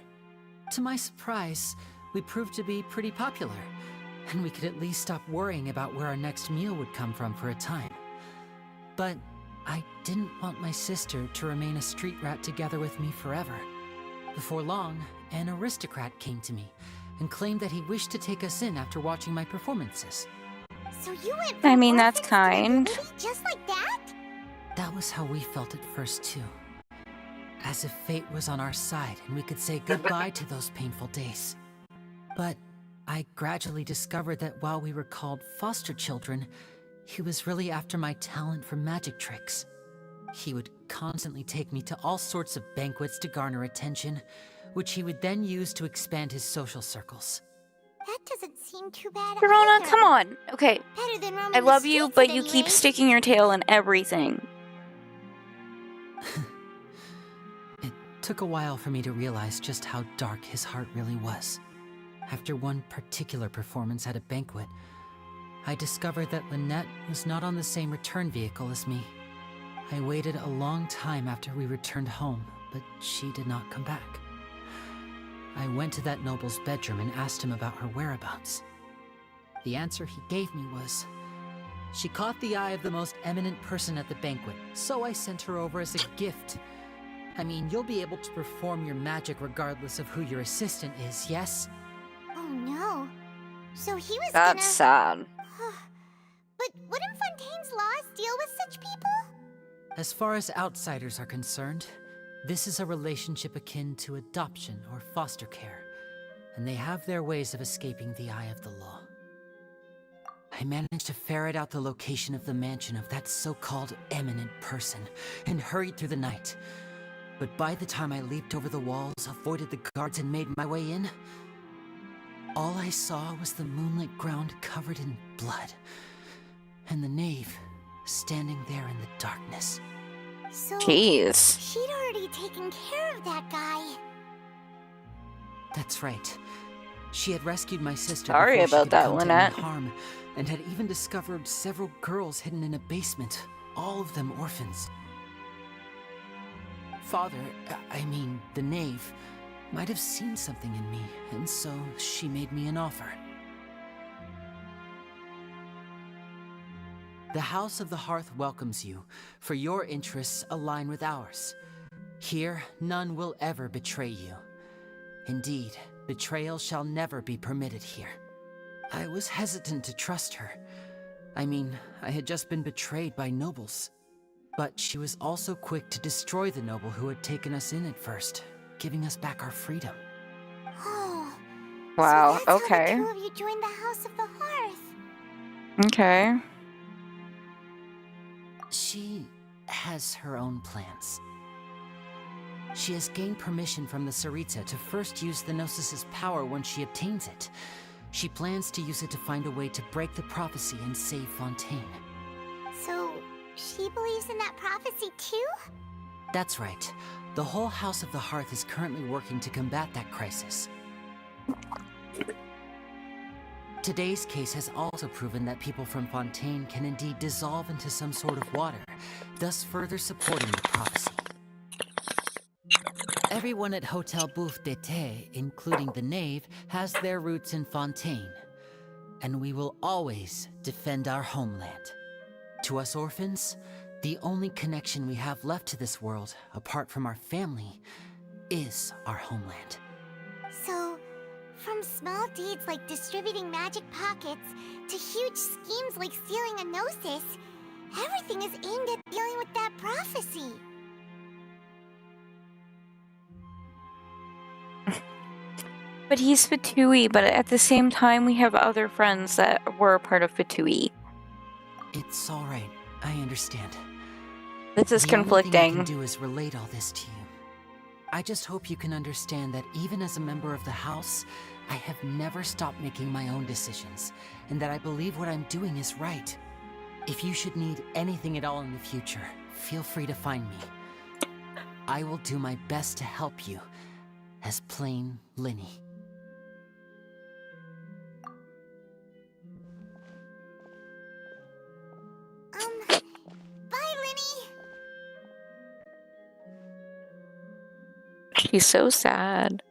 To my surprise, we proved to be pretty popular, and we could at least stop worrying about where our next meal would come from for a time. But I didn't want my sister to remain a street rat together with me forever. Before long, an aristocrat came to me and claimed that he wished to take us in after watching my performances. So you went I from mean, that's orphans to kind. nobility just like that? That was how we felt at first, too. As if fate was on our side and we could say goodbye to those painful days. But I gradually discovered that while we were called foster children, he was really after my talent for magic tricks. He would constantly take me to all sorts of banquets to garner attention, which he would then use to expand his social circles. That doesn't seem too bad Verona, either. come on. Okay. Better than roaming I the love you, streets but at you any keep rate. sticking your tail in everything. It took a while for me to realize just how dark his heart really was. After one particular performance at a banquet, I discovered that Lynette was not on the same return vehicle as me. I waited a long time after we returned home, but she did not come back. I went to that noble's bedroom and asked him about her whereabouts. The answer he gave me was, she caught the eye of the most eminent person at the banquet, so I sent her over as a gift. I mean, you'll be able to perform your magic regardless of who your assistant is, yes? Oh no. So he was That's sad. But wouldn't Fontaine's laws deal with such people? As far as outsiders are concerned, this is a relationship akin to adoption or foster care, and they have their ways of escaping the eye of the law. I managed to ferret out the location of the mansion of that so-called eminent person and hurried through the night. But by the time I leaped over the walls, avoided the guards, and made my way in, all I saw was the moonlit ground covered in blood, and the knave standing there in the darkness. So Jeez. she'd already taken care of that guy. That's right. She had rescued my sister Sorry before she about could that, come to Lynette. any harm, and had even discovered several girls hidden in a basement, all of them orphans. Father, I mean, the knave, might have seen something in me, and so she made me an offer. The House of the Hearth welcomes you, for your interests align with ours. Here, none will ever betray you. Indeed, betrayal shall never be permitted here. I was hesitant to trust her. I mean, I had just been betrayed by nobles. But she was also quick to destroy the noble who had taken us in at first, giving us back our freedom. Oh. Wow, So that's okay. how the two of you joined the House of the Hearth. Okay. She has her own plans. She has gained permission from the Tsaritsa to first use the Gnosis' power when she obtains it. She plans to use it to find a way to break the prophecy and save Fontaine. So she believes in that prophecy too? That's right. The whole House of the Hearth is currently working to combat that crisis. Today's case has also proven that people from Fontaine can indeed dissolve into some sort of water, thus further supporting the prophecy. Everyone at Hotel Bouffe d'été, including the knave, has their roots in Fontaine. And we will always defend our homeland. To us orphans, the only connection we have left to this world, apart from our family, is our homeland. So, from small deeds like distributing magic pockets to huge schemes like stealing a Gnosis, everything is aimed at dealing with that prophecy. But he's Fatui, but at the same time, we have other friends that were a part of Fatui. It's all right. I understand. This is The only thing I conflicting. can do is relate all this to you. I just hope you can understand that even as a member of the House, I have never stopped making my own decisions, and that I believe what I'm doing is right. If you should need anything at all in the future, feel free to find me. I will do my best to help you, as plain Linny. Bye, Linny! She's so sad.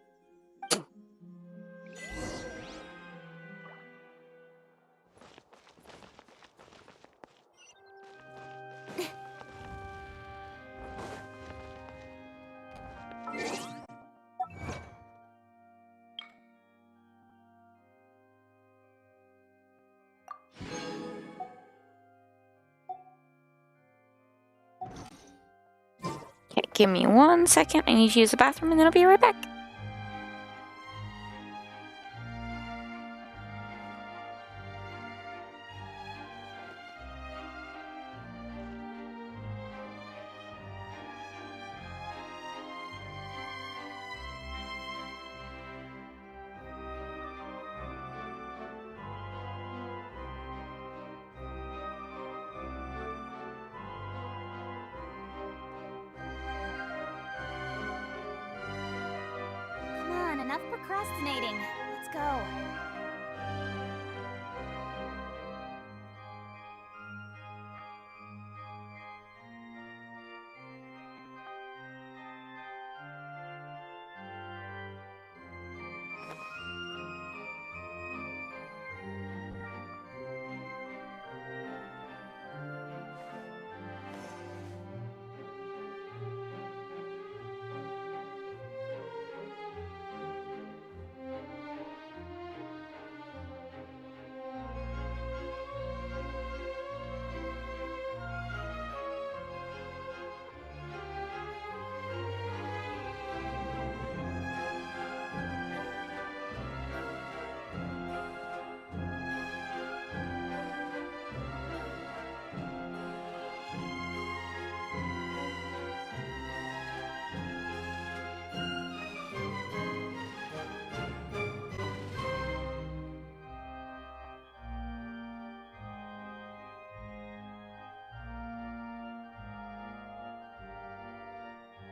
Give me 1 second. I need to use the bathroom and then I'll be right back. Come on, enough procrastinating. Let's go.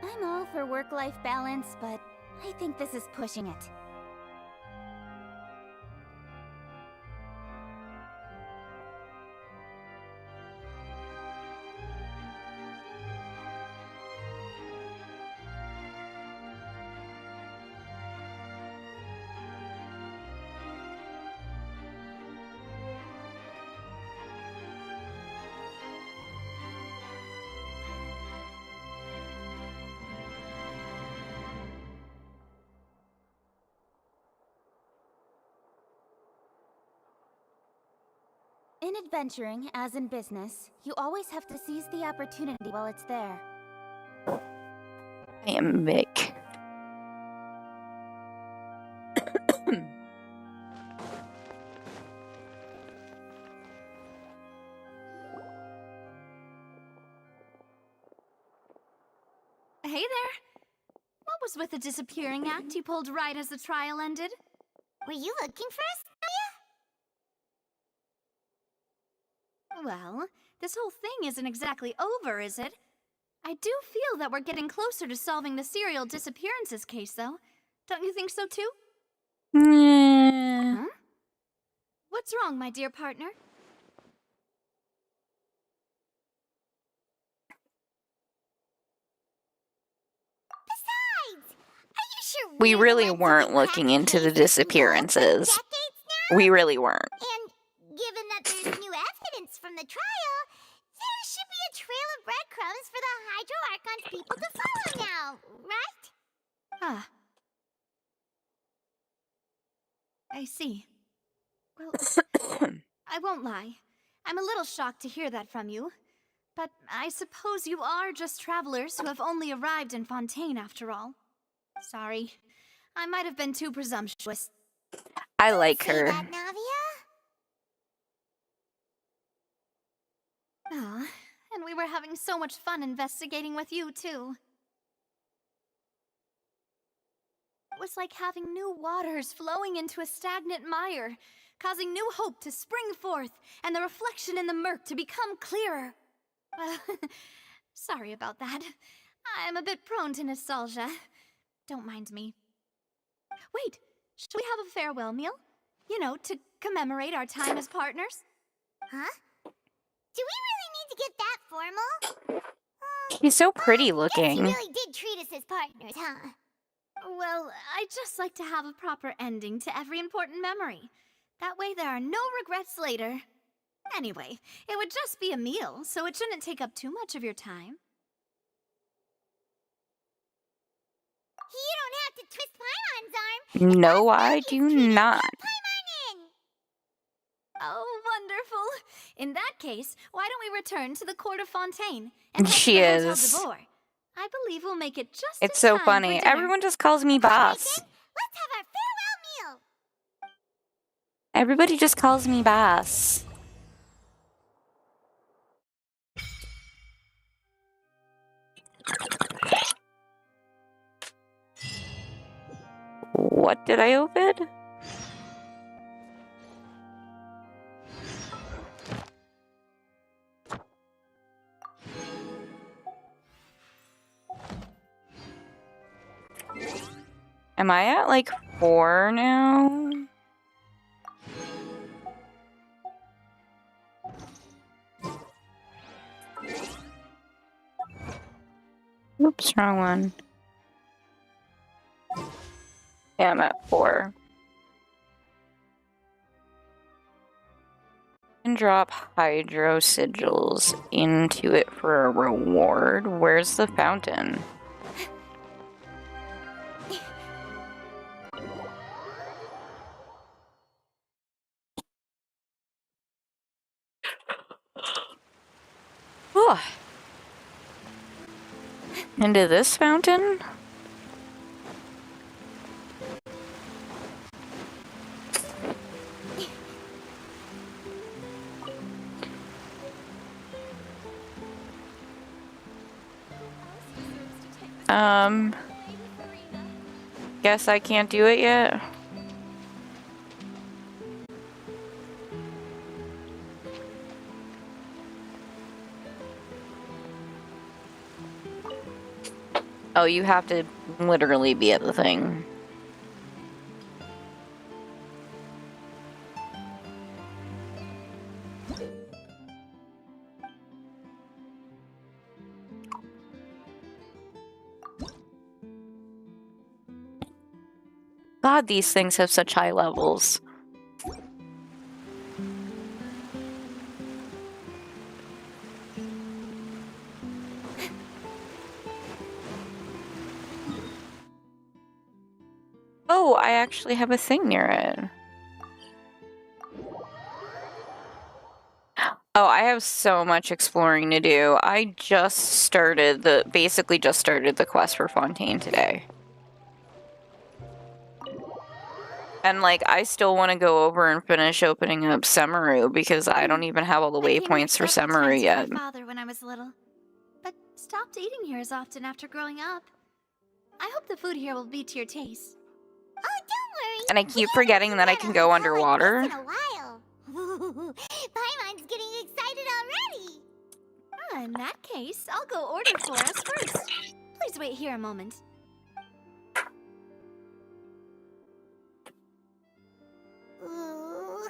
I'm all for work-life balance, but I think this is pushing it. In adventuring, as in business, you always have to seize the opportunity while it's there. I am Mick. Hey there! What was with the disappearing act you pulled right as the trial ended? Were you looking for us, Well, this whole thing isn't exactly over, is it? I do feel that we're getting closer to solving the serial disappearances case, though. Don't you think so, too? Huh? What's wrong, my dear partner? Besides, are you sure We really weren't looking into the disappearances. We really weren't. And given that there's new evidence from the trial, there should be a trail of breadcrumbs for the Hydro Archon's people to follow now, right? Ah. I see. Well, I won't lie. I'm a little shocked to hear that from you. But I suppose you are just travelers who have only arrived in Fontaine after all. Sorry. I might have been too presumptuous. I like her. Ah, and we were having so much fun investigating with you, too. It was like having new waters flowing into a stagnant mire, causing new hope to spring forth, and the reflection in the murk to become clearer. Well, sorry about that. I'm a bit prone to nostalgia. Don't mind me. Wait, should we have a farewell meal? You know, to commemorate our time as partners? Huh? Do we really need to get that formal? He's so pretty Guess looking. you really did treat us as partners, huh? Well, I just like to have a proper ending to every important memory. That way there are no regrets later. Anyway, it would just be a meal, so it shouldn't take up too much of your time. You don't have to twist Paimon's arm. No, I do not. Oh, wonderful. In that case, why don't we return to the court of Fontaine and head to She the Hotel is. de Boer? I believe we'll make it just It's in so time funny. for dinner. Everyone just calls me boss. Let's have our farewell meal. Everybody just calls me boss. What did I open? Am I at like 4 now? Oops, wrong one. Yeah, I'm at 4. And drop hydro sigils into it for a reward. Where's the fountain? Oh. Into this fountain? Guess I can't do it yet. Oh, you have to literally be at the thing. God, these things have such high levels. Oh, I actually have a thing near it. Oh, I have so much exploring to do. I just started basically just started the quest for Fontaine today. And like, I still want to go over and finish opening up Semaru because I don't even have all the waypoints for Semaru yet. My father when I was little, but stopped eating here as often after growing up. I hope the food here will be to your taste. Oh, don't worry. And I keep forgetting that I can go underwater. In a while. Paimon's getting excited already. In that case, I'll go order for us first. Please wait here a moment. Ooh,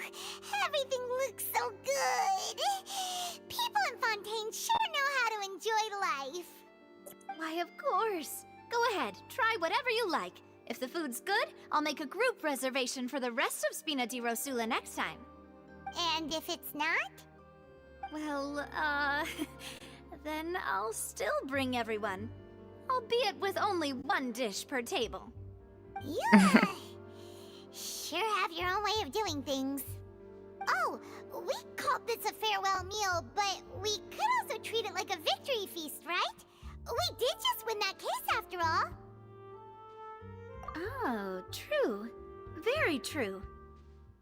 everything looks so good. People in Fontaine sure know how to enjoy life. Why, of course. Go ahead, try whatever you like. If the food's good, I'll make a group reservation for the rest of Spina di Rosula next time. And if it's not? Well, then I'll still bring everyone. Albeit with only one dish per table. You sure have your own way of doing things. Oh, we called this a farewell meal, but we could also treat it like a victory feast, right? We did just win that case after all. Oh, true. Very true.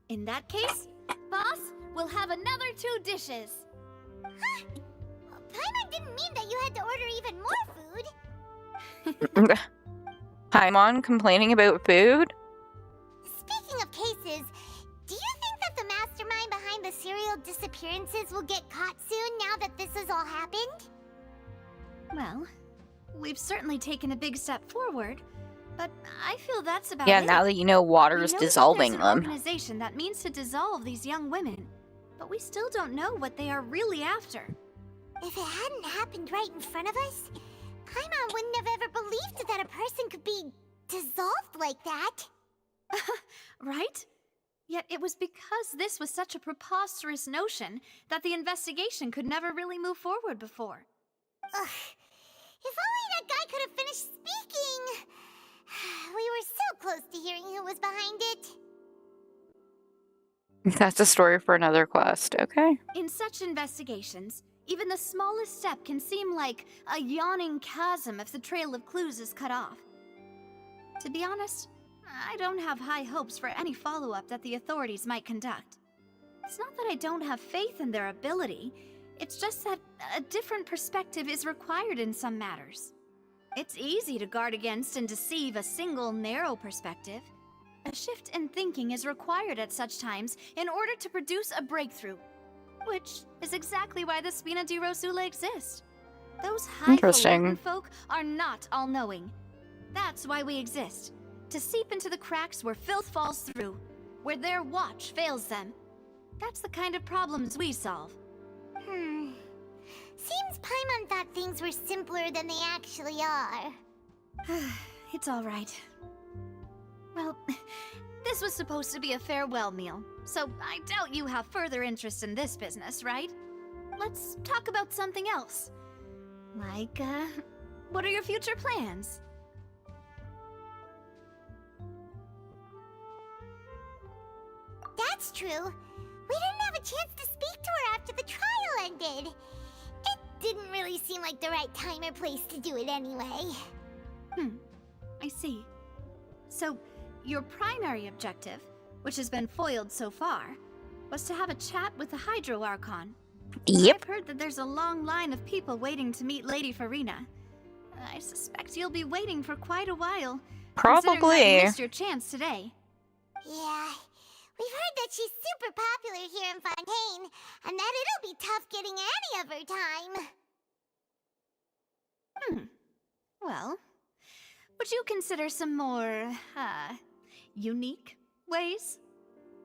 In that case, boss, we'll have another 2 dishes. Huh? Paimon didn't mean that you had to order even more food. Paimon complaining about food? Speaking of cases, do you think that the mastermind behind the serial disappearances will get caught soon now that this has all happened? Well, we've certainly taken a big step forward, but I feel that's about Yeah, it. now that you know water We is know that dissolving there's an them. organization that means to dissolve these young women, but we still don't know what they are really after. If it hadn't happened right in front of us, Paimon wouldn't have ever believed that a person could be dissolved like that. Right? Yet it was because this was such a preposterous notion that the investigation could never really move forward before. Ugh. If only that guy could have finished speaking. We were so close to hearing who was behind it. That's a story for another quest, okay? In such investigations, Even the smallest step can seem like a yawning chasm if the trail of clues is cut off. To be honest, I don't have high hopes for any follow-up that the authorities might conduct. It's not that I don't have faith in their ability, it's just that a different perspective is required in some matters. It's easy to guard against and deceive a single narrow perspective. A shift in thinking is required at such times in order to produce a breakthrough, which is exactly why the Spina di Rosula exist. Those highfalutin folk are not all-knowing. That's why we exist, to seep into the cracks where filth falls through, where their watch fails them. That's the kind of problems we solve. Seems Paimon thought things were simpler than they actually are. It's all right. Well, this was supposed to be a farewell meal, so I doubt you have further interest in this business, right? Let's talk about something else. Like, what are your future plans? That's true. We didn't have a chance to speak to her after the trial ended. It didn't really seem like the right time or place to do it anyway. I see. So, your primary objective, which has been foiled so far, was to have a chat with the Hydro Archon. Yep. I've heard that there's a long line of people waiting to meet Lady Fieromommy. I suspect you'll be waiting for quite a while. Considering that you missed your chance today. Yeah, we've heard that she's super popular here in Fontaine, and that it'll be tough getting any of her time. Well, would you consider some more, unique ways?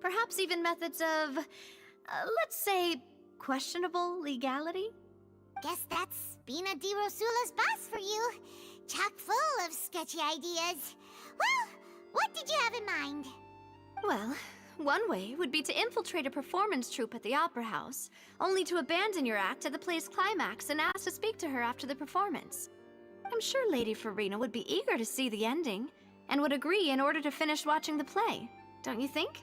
Perhaps even methods of, let's say, questionable legality? Guess that's Spina di Rosula's boss for you. Chock full of sketchy ideas. Well, what did you have in mind? Well, one way would be to infiltrate a performance troupe at the Opera House, only to abandon your act at the play's climax and ask to speak to her after the performance. I'm sure Lady Fieromommy would be eager to see the ending, and would agree in order to finish watching the play, don't you think?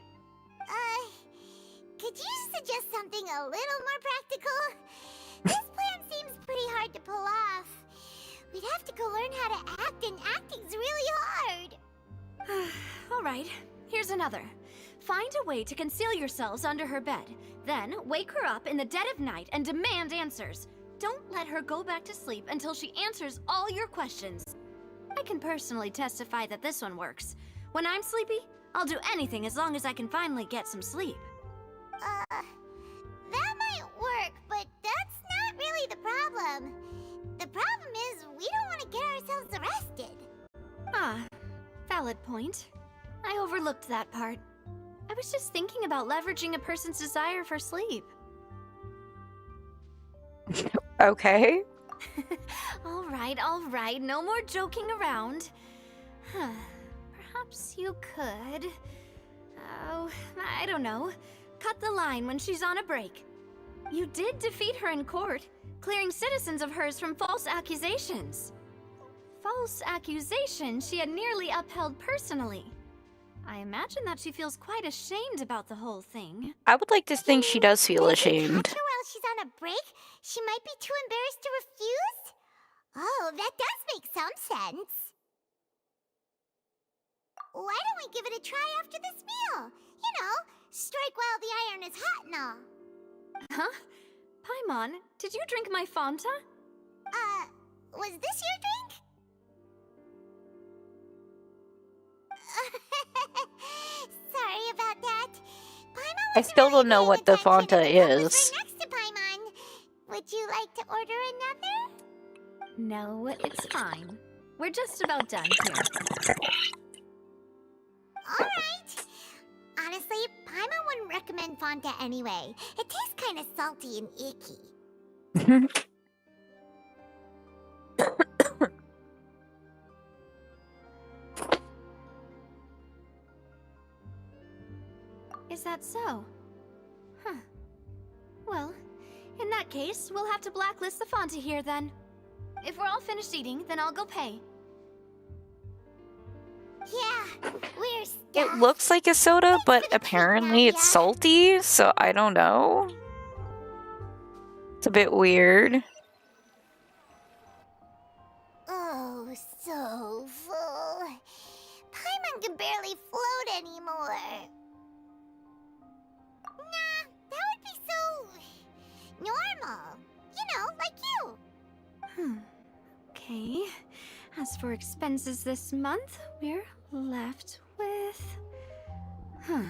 Could you suggest something a little more practical? This plan seems pretty hard to pull off. We'd have to go learn how to act, and acting's really hard. Alright, here's another. Find a way to conceal yourselves under her bed. Then, wake her up in the dead of night and demand answers. Don't let her go back to sleep until she answers all your questions. I can personally testify that this one works. When I'm sleepy, I'll do anything as long as I can finally get some sleep. That might work, but that's not really the problem. The problem is we don't want to get ourselves arrested. Valid point. I overlooked that part. I was just thinking about leveraging a person's desire for sleep. Okay. All right, no more joking around. Perhaps you could... Oh, I don't know. Cut the line when she's on a break. You did defeat her in court, clearing citizens of hers from false accusations. False accusations she had nearly upheld personally. I imagine that she feels quite ashamed about the whole thing. I would like to think she does feel ashamed. Catch her while she's on a break? She might be too embarrassed to refuse? Oh, that does make some sense. Why don't we give it a try after this meal? You know, strike while the iron is hot and all. Huh? Paimon, did you drink my Fanta? Was this your drink? Sorry about that. Paimon I still don't know what the Fanta is. right next to Paimon. Would you like to order another? No, it's fine. We're just about done here. Alright. Honestly, Paimon wouldn't recommend Fanta anyway. It tastes kind of salty and icky. Is that so? Huh. Well, in that case, we'll have to blacklist the Fanta here then. If we're all finished eating, then I'll go pay. Yeah, we're stuffed. It looks like a soda, but apparently it's salty, so I don't know. It's a bit weird. Oh, so full. Paimon can barely float anymore. Nah, that would be so normal. You know, like you. Okay. As for expenses this month, we're left with... Huh.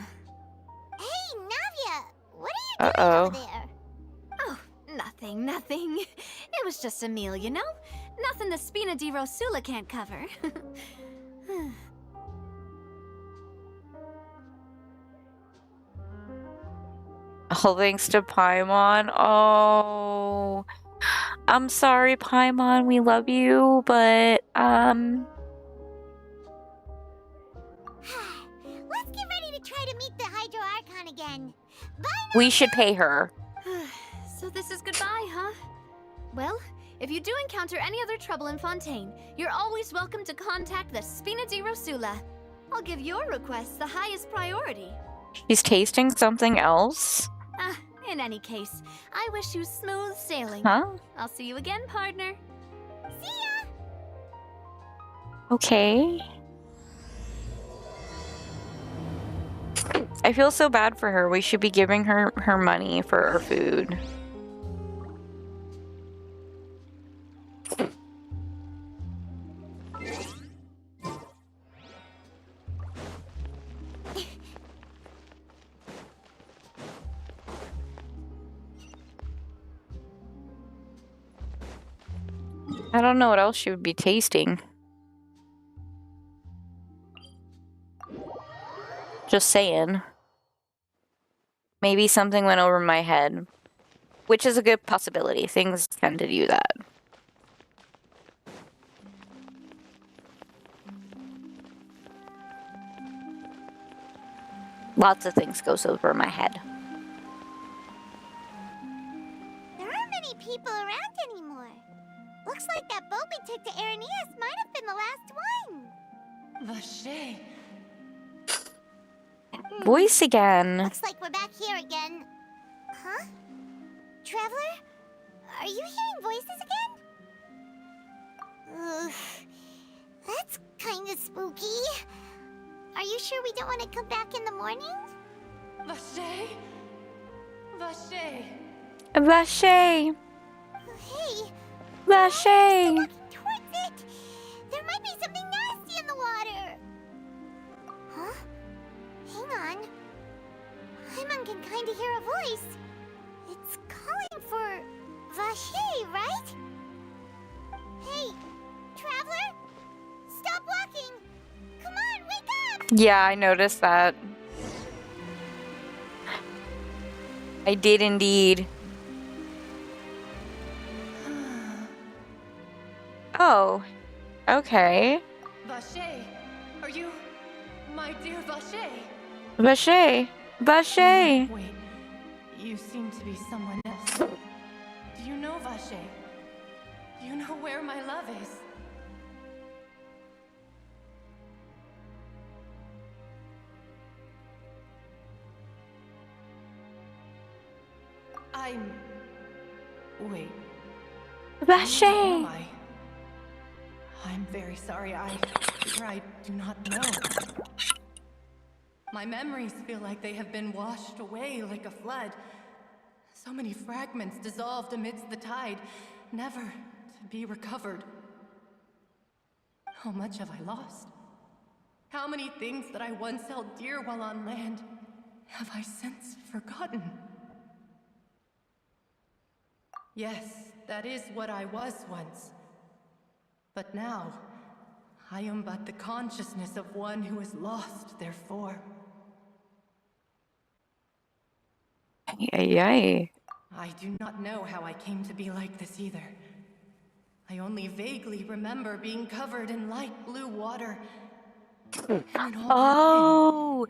Hey, Navia! What are you doing Uh-oh. over there? Oh, nothing. It was just a meal, you know? Nothing the Spina di Rosula can't cover. All thanks to Paimon. Oh, I'm sorry, Paimon. We love you, but Let's get ready to try to meet the Hydro Archon again. Bye, we should pay her. So this is goodbye, huh? Well, if you do encounter any other trouble in Fontaine, you're always welcome to contact the Spina di Rosula. I'll give your requests the highest priority. He's tasting something else. In any case, I wish you smooth sailing. Huh? I'll see you again, partner. See ya! Okay. I feel so bad for her. We should be giving her her money for her food. I don't know what else she would be tasting. Just saying. Maybe something went over my head. Which is a good possibility. Things tend to do that. Lots of things goes over my head. There aren't many people around anymore. Looks like that boat we took to Araneas might have been the last one. Vache. Voice again. Looks like we're back here again. Huh? Traveler? Are you hearing voices again? Ugh. That's kinda spooky. Are you sure we don't want to come back in the morning? Vache. Vache. Vache. Hey! Vache. Towards it! There might be something nasty in the water! Huh? Hang on. Paimon can kinda hear a voice. It's calling for Vache, right? Hey, Traveler? Stop walking! Come on, wake up! Yeah, I noticed that. I did indeed. Oh, okay. Vache. Are you my dear Vache? Vache. Vache. Wait. You seem to be someone else. Do you know Vache? Do you know where my love is? Wait. Vache. Who am I? I'm very sorry. I do not know. My memories feel like they have been washed away like a flood. So many fragments dissolved amidst the tide, never to be recovered. How much have I lost? How many things that I once held dear while on land have I since forgotten? Yes, that is what I was once. But now, I am but the consciousness of one who is lost, therefore. Ay. I do not know how I came to be like this either. I only vaguely remember being covered in light blue water. Oh,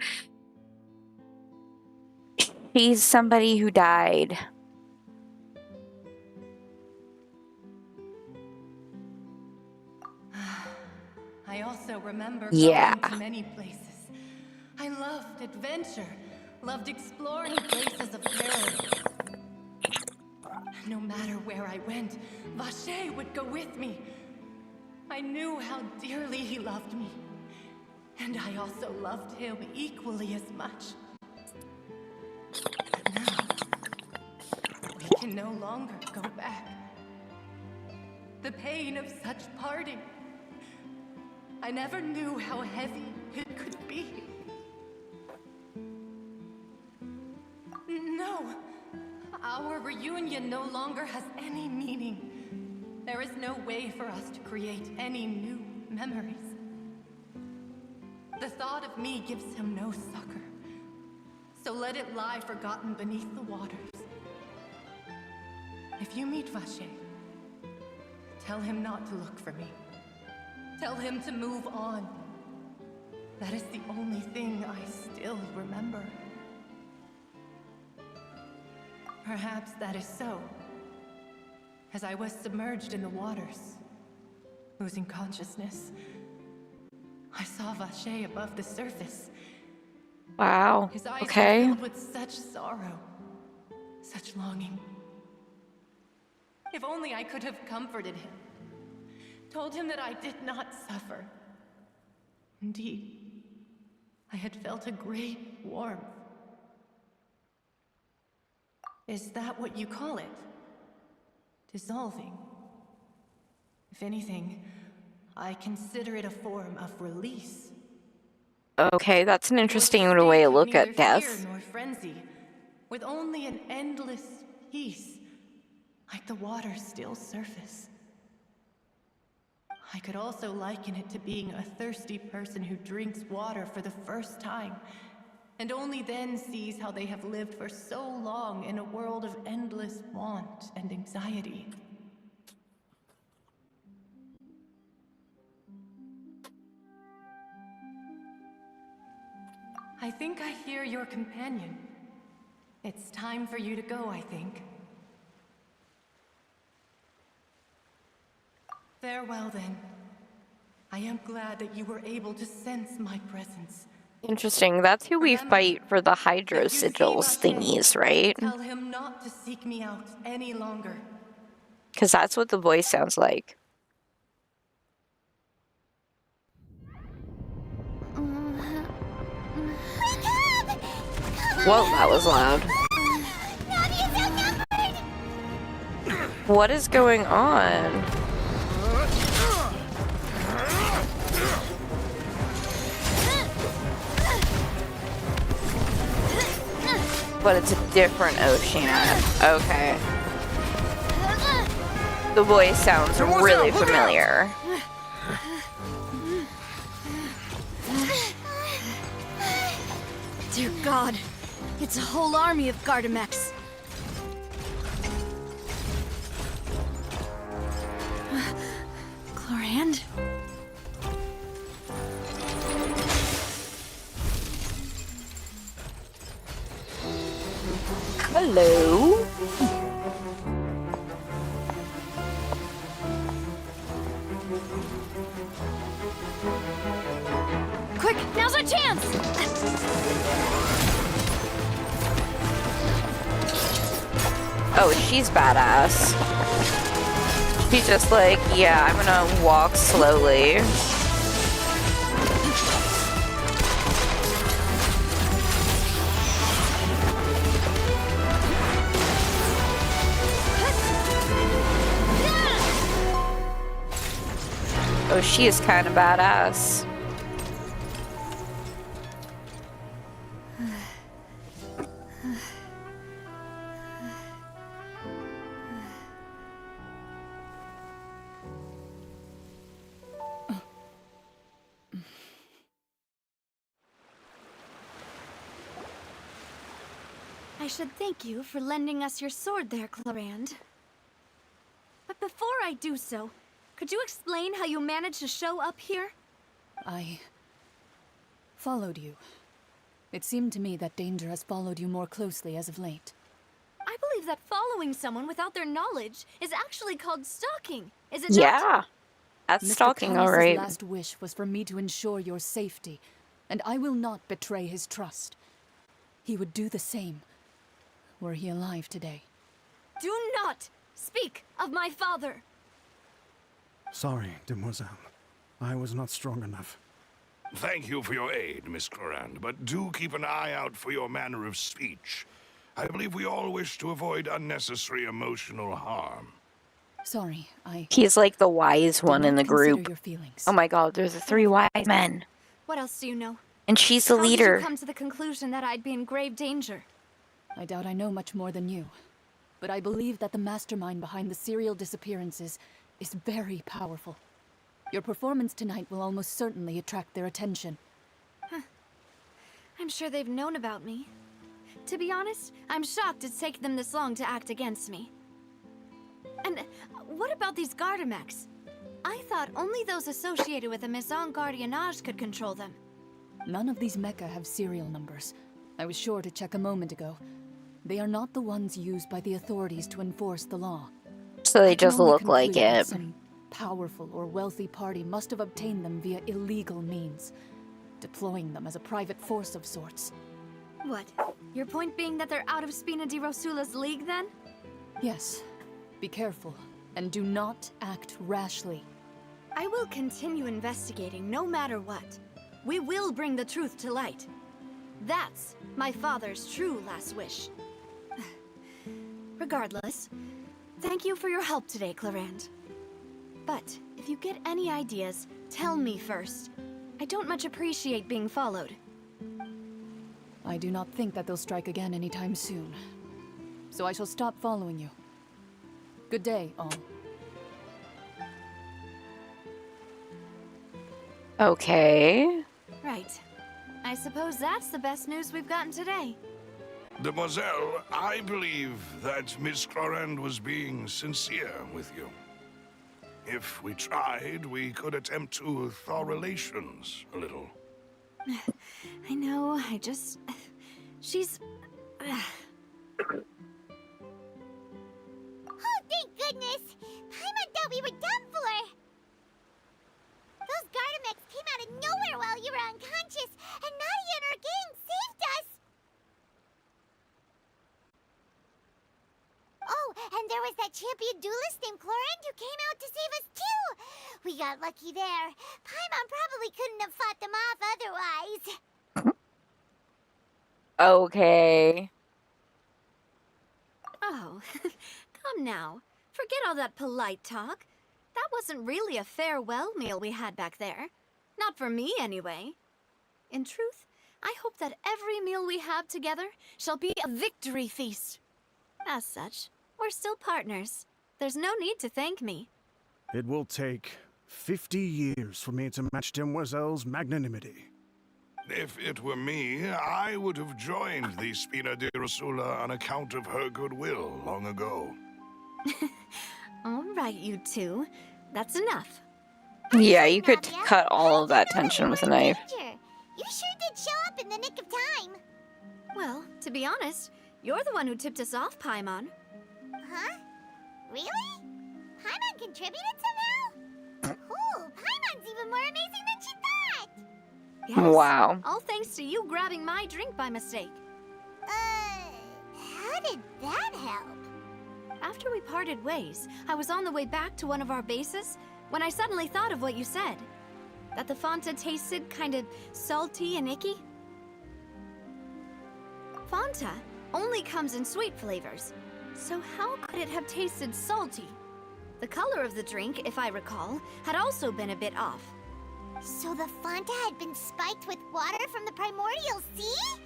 she's somebody who died. I also remember Yeah. going to many places. I loved adventure, loved exploring places of peril. No matter where I went, Vacher would go with me. I knew how dearly he loved me. And I also loved him equally as much. But now, we can no longer go back. The pain of such parting. I never knew how heavy it could be. No, our reunion no longer has any meaning. There is no way for us to create any new memories. The thought of me gives him no succor, so let it lie forgotten beneath the waters. If you meet Vacher, tell him not to look for me. Tell him to move on. That is the only thing I still remember. Perhaps that is so. As I was submerged in the waters, losing consciousness, I saw Vacher above the surface. Wow. His eyes were Okay. filled with such sorrow, such longing. If only I could have comforted him, told him that I did not suffer. Indeed, I had felt a great warmth. Is that what you call it? Dissolving? If anything, I consider it a form of release. Okay, that's an It was a interesting state way to of look neither at death. fear nor frenzy, with only an endless peace, like the water's still surface. I could also liken it to being a thirsty person who drinks water for the first time, and only then sees how they have lived for so long in a world of endless want and anxiety. I think I hear your companion. It's time for you to go, I think. Farewell, then. I am glad that you were able to sense my presence. Interesting. That's who we fight for the Hydro Sigils thingies, right? Tell him not to seek me out any longer. Because that's what the voice sounds like. Whoa, that was loud. What is going on? But it's a different Oceana. Okay. The voice sounds really familiar. Dear God, it's a whole army of Gardamex. Chlorand? Hello. Quick, now's our chance! Oh, she's badass. She's just like, yeah, I'm gonna walk slowly. Oh, she is kind of badass. I should thank you for lending us your sword there, Chlorand. But before I do so, could you explain how you managed to show up here? I followed you. It seemed to me that danger has followed you more closely as of late. I believe that following someone without their knowledge is actually called stalking. Is it Yeah, not? that's Mr. stalking, Thomas's alright. last wish was for me to ensure your safety, and I will not betray his trust. He would do the same, were he alive today. Do not speak of my father! Sorry, demoiselle. I was not strong enough. Thank you for your aid, Miss Clorand, but do keep an eye out for your manner of speech. I believe we all wish to avoid unnecessary emotional harm. Sorry, He's like the wise one in the group. your feelings. Oh my god, there's the 3 wise men. What else do you know? And she's the How did leader. you come to the conclusion that I'd be in grave danger? I doubt I know much more than you. But I believe that the mastermind behind the serial disappearances is very powerful. Your performance tonight will almost certainly attract their attention. Huh. I'm sure they've known about me. To be honest, I'm shocked it's taken them this long to act against me. And what about these Gardamex? I thought only those associated with the Maison Gardiennage could control them. None of these mecha have serial numbers. I was sure to check a moment ago. They are not the ones used by the authorities to enforce the law. So they just look like conclude that it. Some powerful or wealthy party must have obtained them via illegal means, deploying them as a private force of sorts. What? Your point being that they're out of Spina di Rosula's league, then? Yes. Be careful, and do not act rashly. I will continue investigating no matter what. We will bring the truth to light. That's my father's true last wish. Regardless, thank you for your help today, Clorand. But if you get any ideas, tell me first. I don't much appreciate being followed. I do not think that they'll strike again anytime soon. So I shall stop following you. Good day, all. Okay. Right. I suppose that's the best news we've gotten today. Demoiselle, I believe that Miss Clorand was being sincere with you. If we tried, we could attempt to thaw relations a little. I know, she's... Oh, thank goodness! Paimon thought we were done for! Those Gardamex came out of nowhere while you were unconscious, and Nadia and her gang saved us! Oh, and there was that champion duelist named Clorand who came out to save us too! We got lucky there. Paimon probably couldn't have fought them off otherwise. Okay. Oh, come now. Forget all that polite talk. That wasn't really a farewell meal we had back there. Not for me, anyway. In truth, I hope that every meal we have together shall be a victory feast. As such, we're still partners. There's no need to thank me. It will take 50 years for me to match Demoiselle's magnanimity. If it were me, I would have joined the Spina di Rosula on account of her goodwill long ago. All right, you two. That's enough. Yeah, you could cut all of that tension with a knife. You sure did show up in the nick of time. Well, to be honest, you're the one who tipped us off, Paimon. Huh? Really? Paimon contributed somehow? Ooh, Paimon's even more amazing than she thought! Yes. Wow. All thanks to you grabbing my drink by mistake. How did that help? After we parted ways, I was on the way back to one of our bases when I suddenly thought of what you said. That the Fanta tasted kind of salty and icky. Fanta only comes in sweet flavors, so how could it have tasted salty? The color of the drink, if I recall, had also been a bit off. So the Fanta had been spiked with water from the primordial sea?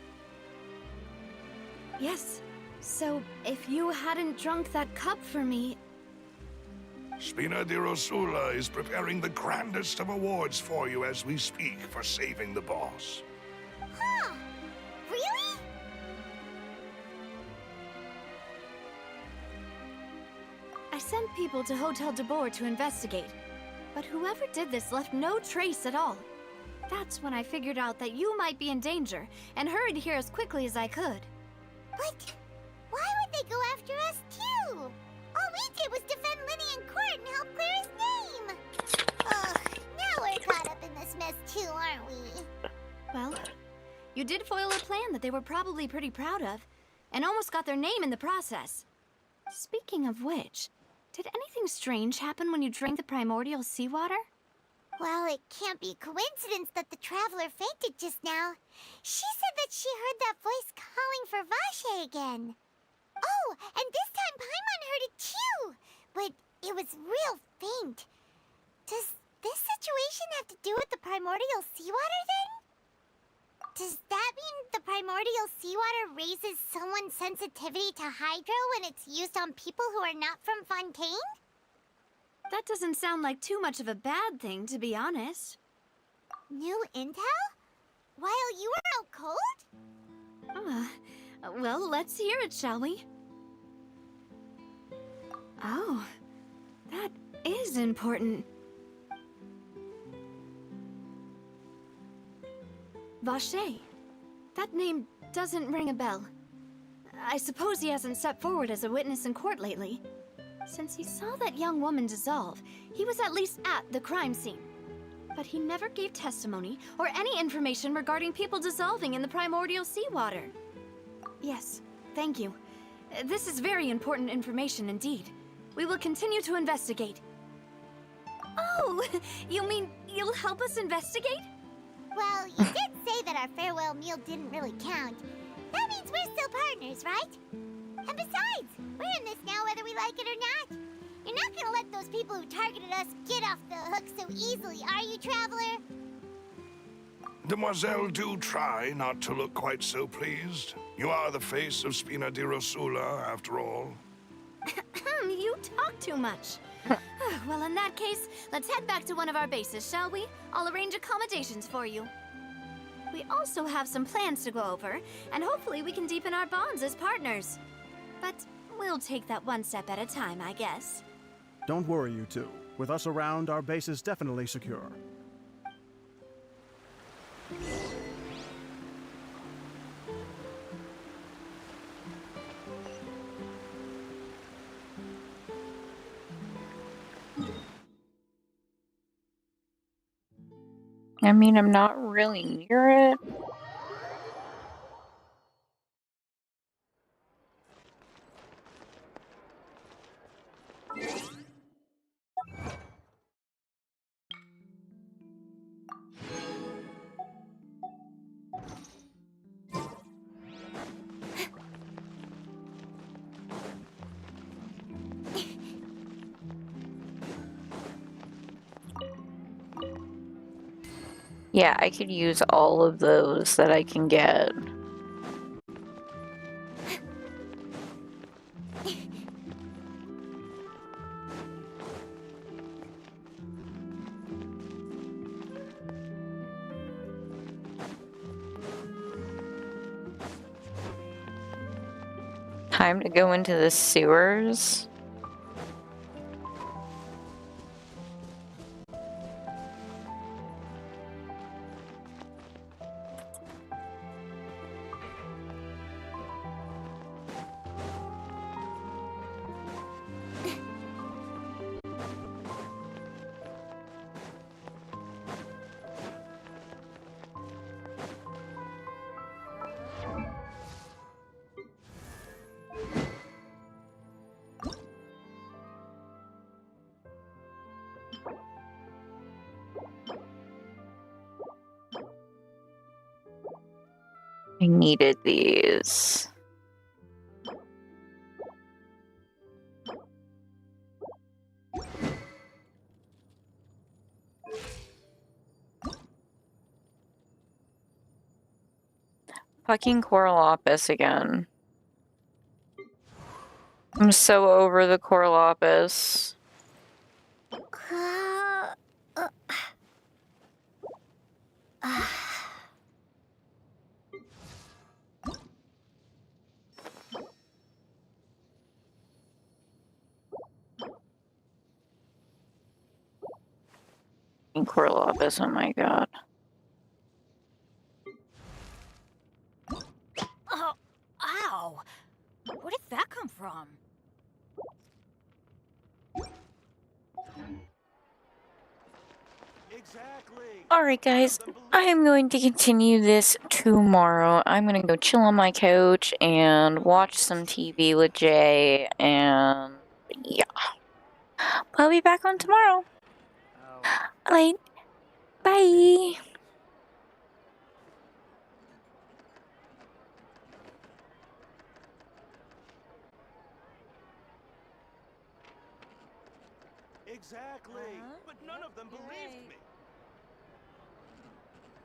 Yes. So, if you hadn't drunk that cup for me... Spina di Rosula is preparing the grandest of awards for you as we speak for saving the boss. Huh? Really? I sent people to Hotel de Boer to investigate, but whoever did this left no trace at all. That's when I figured out that you might be in danger, and hurried here as quickly as I could. But why would they go after us too? All we did was defend Linny in court and help clear his name. Ugh, now we're caught up in this mess too, aren't we? Well, you did foil a plan that they were probably pretty proud of, and almost got their name in the process. Speaking of which, did anything strange happen when you drank the primordial seawater? Well, it can't be a coincidence that the traveler fainted just now. She said that she heard that voice calling for Vache again. Oh, and this time Paimon heard it too, but it was real faint. Does this situation have to do with the primordial seawater then? Does that mean the primordial seawater raises someone's sensitivity to hydro when it's used on people who are not from Fontaine? That doesn't sound like too much of a bad thing, to be honest. New intel? While you were out cold? Well, let's hear it, shall we? Oh, that is important. Vache. That name doesn't ring a bell. I suppose he hasn't stepped forward as a witness in court lately. Since he saw that young woman dissolve, he was at least at the crime scene. But he never gave testimony or any information regarding people dissolving in the primordial seawater. Yes, thank you. This is very important information indeed. We will continue to investigate. Oh, you mean you'll help us investigate? Well, you did say that our farewell meal didn't really count. That means we're still partners, right? And besides, we're in this now whether we like it or not. You're not gonna let those people who targeted us get off the hook so easily, are you, Traveler? Demoiselle, do try not to look quite so pleased. You are the face of Spina di Rosula, after all. You talk too much. Well, in that case, let's head back to one of our bases, shall we? I'll arrange accommodations for you. We also have some plans to go over, and hopefully we can deepen our bonds as partners. But we'll take that one step at a time, I guess. Don't worry, you two. With us around, our base is definitely secure. I mean, I'm not really near it. Yeah, I could use all of those that I can get. Time to go into the sewers. I needed these. Fucking Coralopus again. I'm so over the Coralopus. Coralopus, oh my god. Oh, ow! Where did that come from? Alright, guys, I am going to continue this tomorrow. I'm gonna go chill on my couch and watch some TV with Jay, and yeah. I'll be back on tomorrow. Alright, bye! Exactly. But none of them believed me.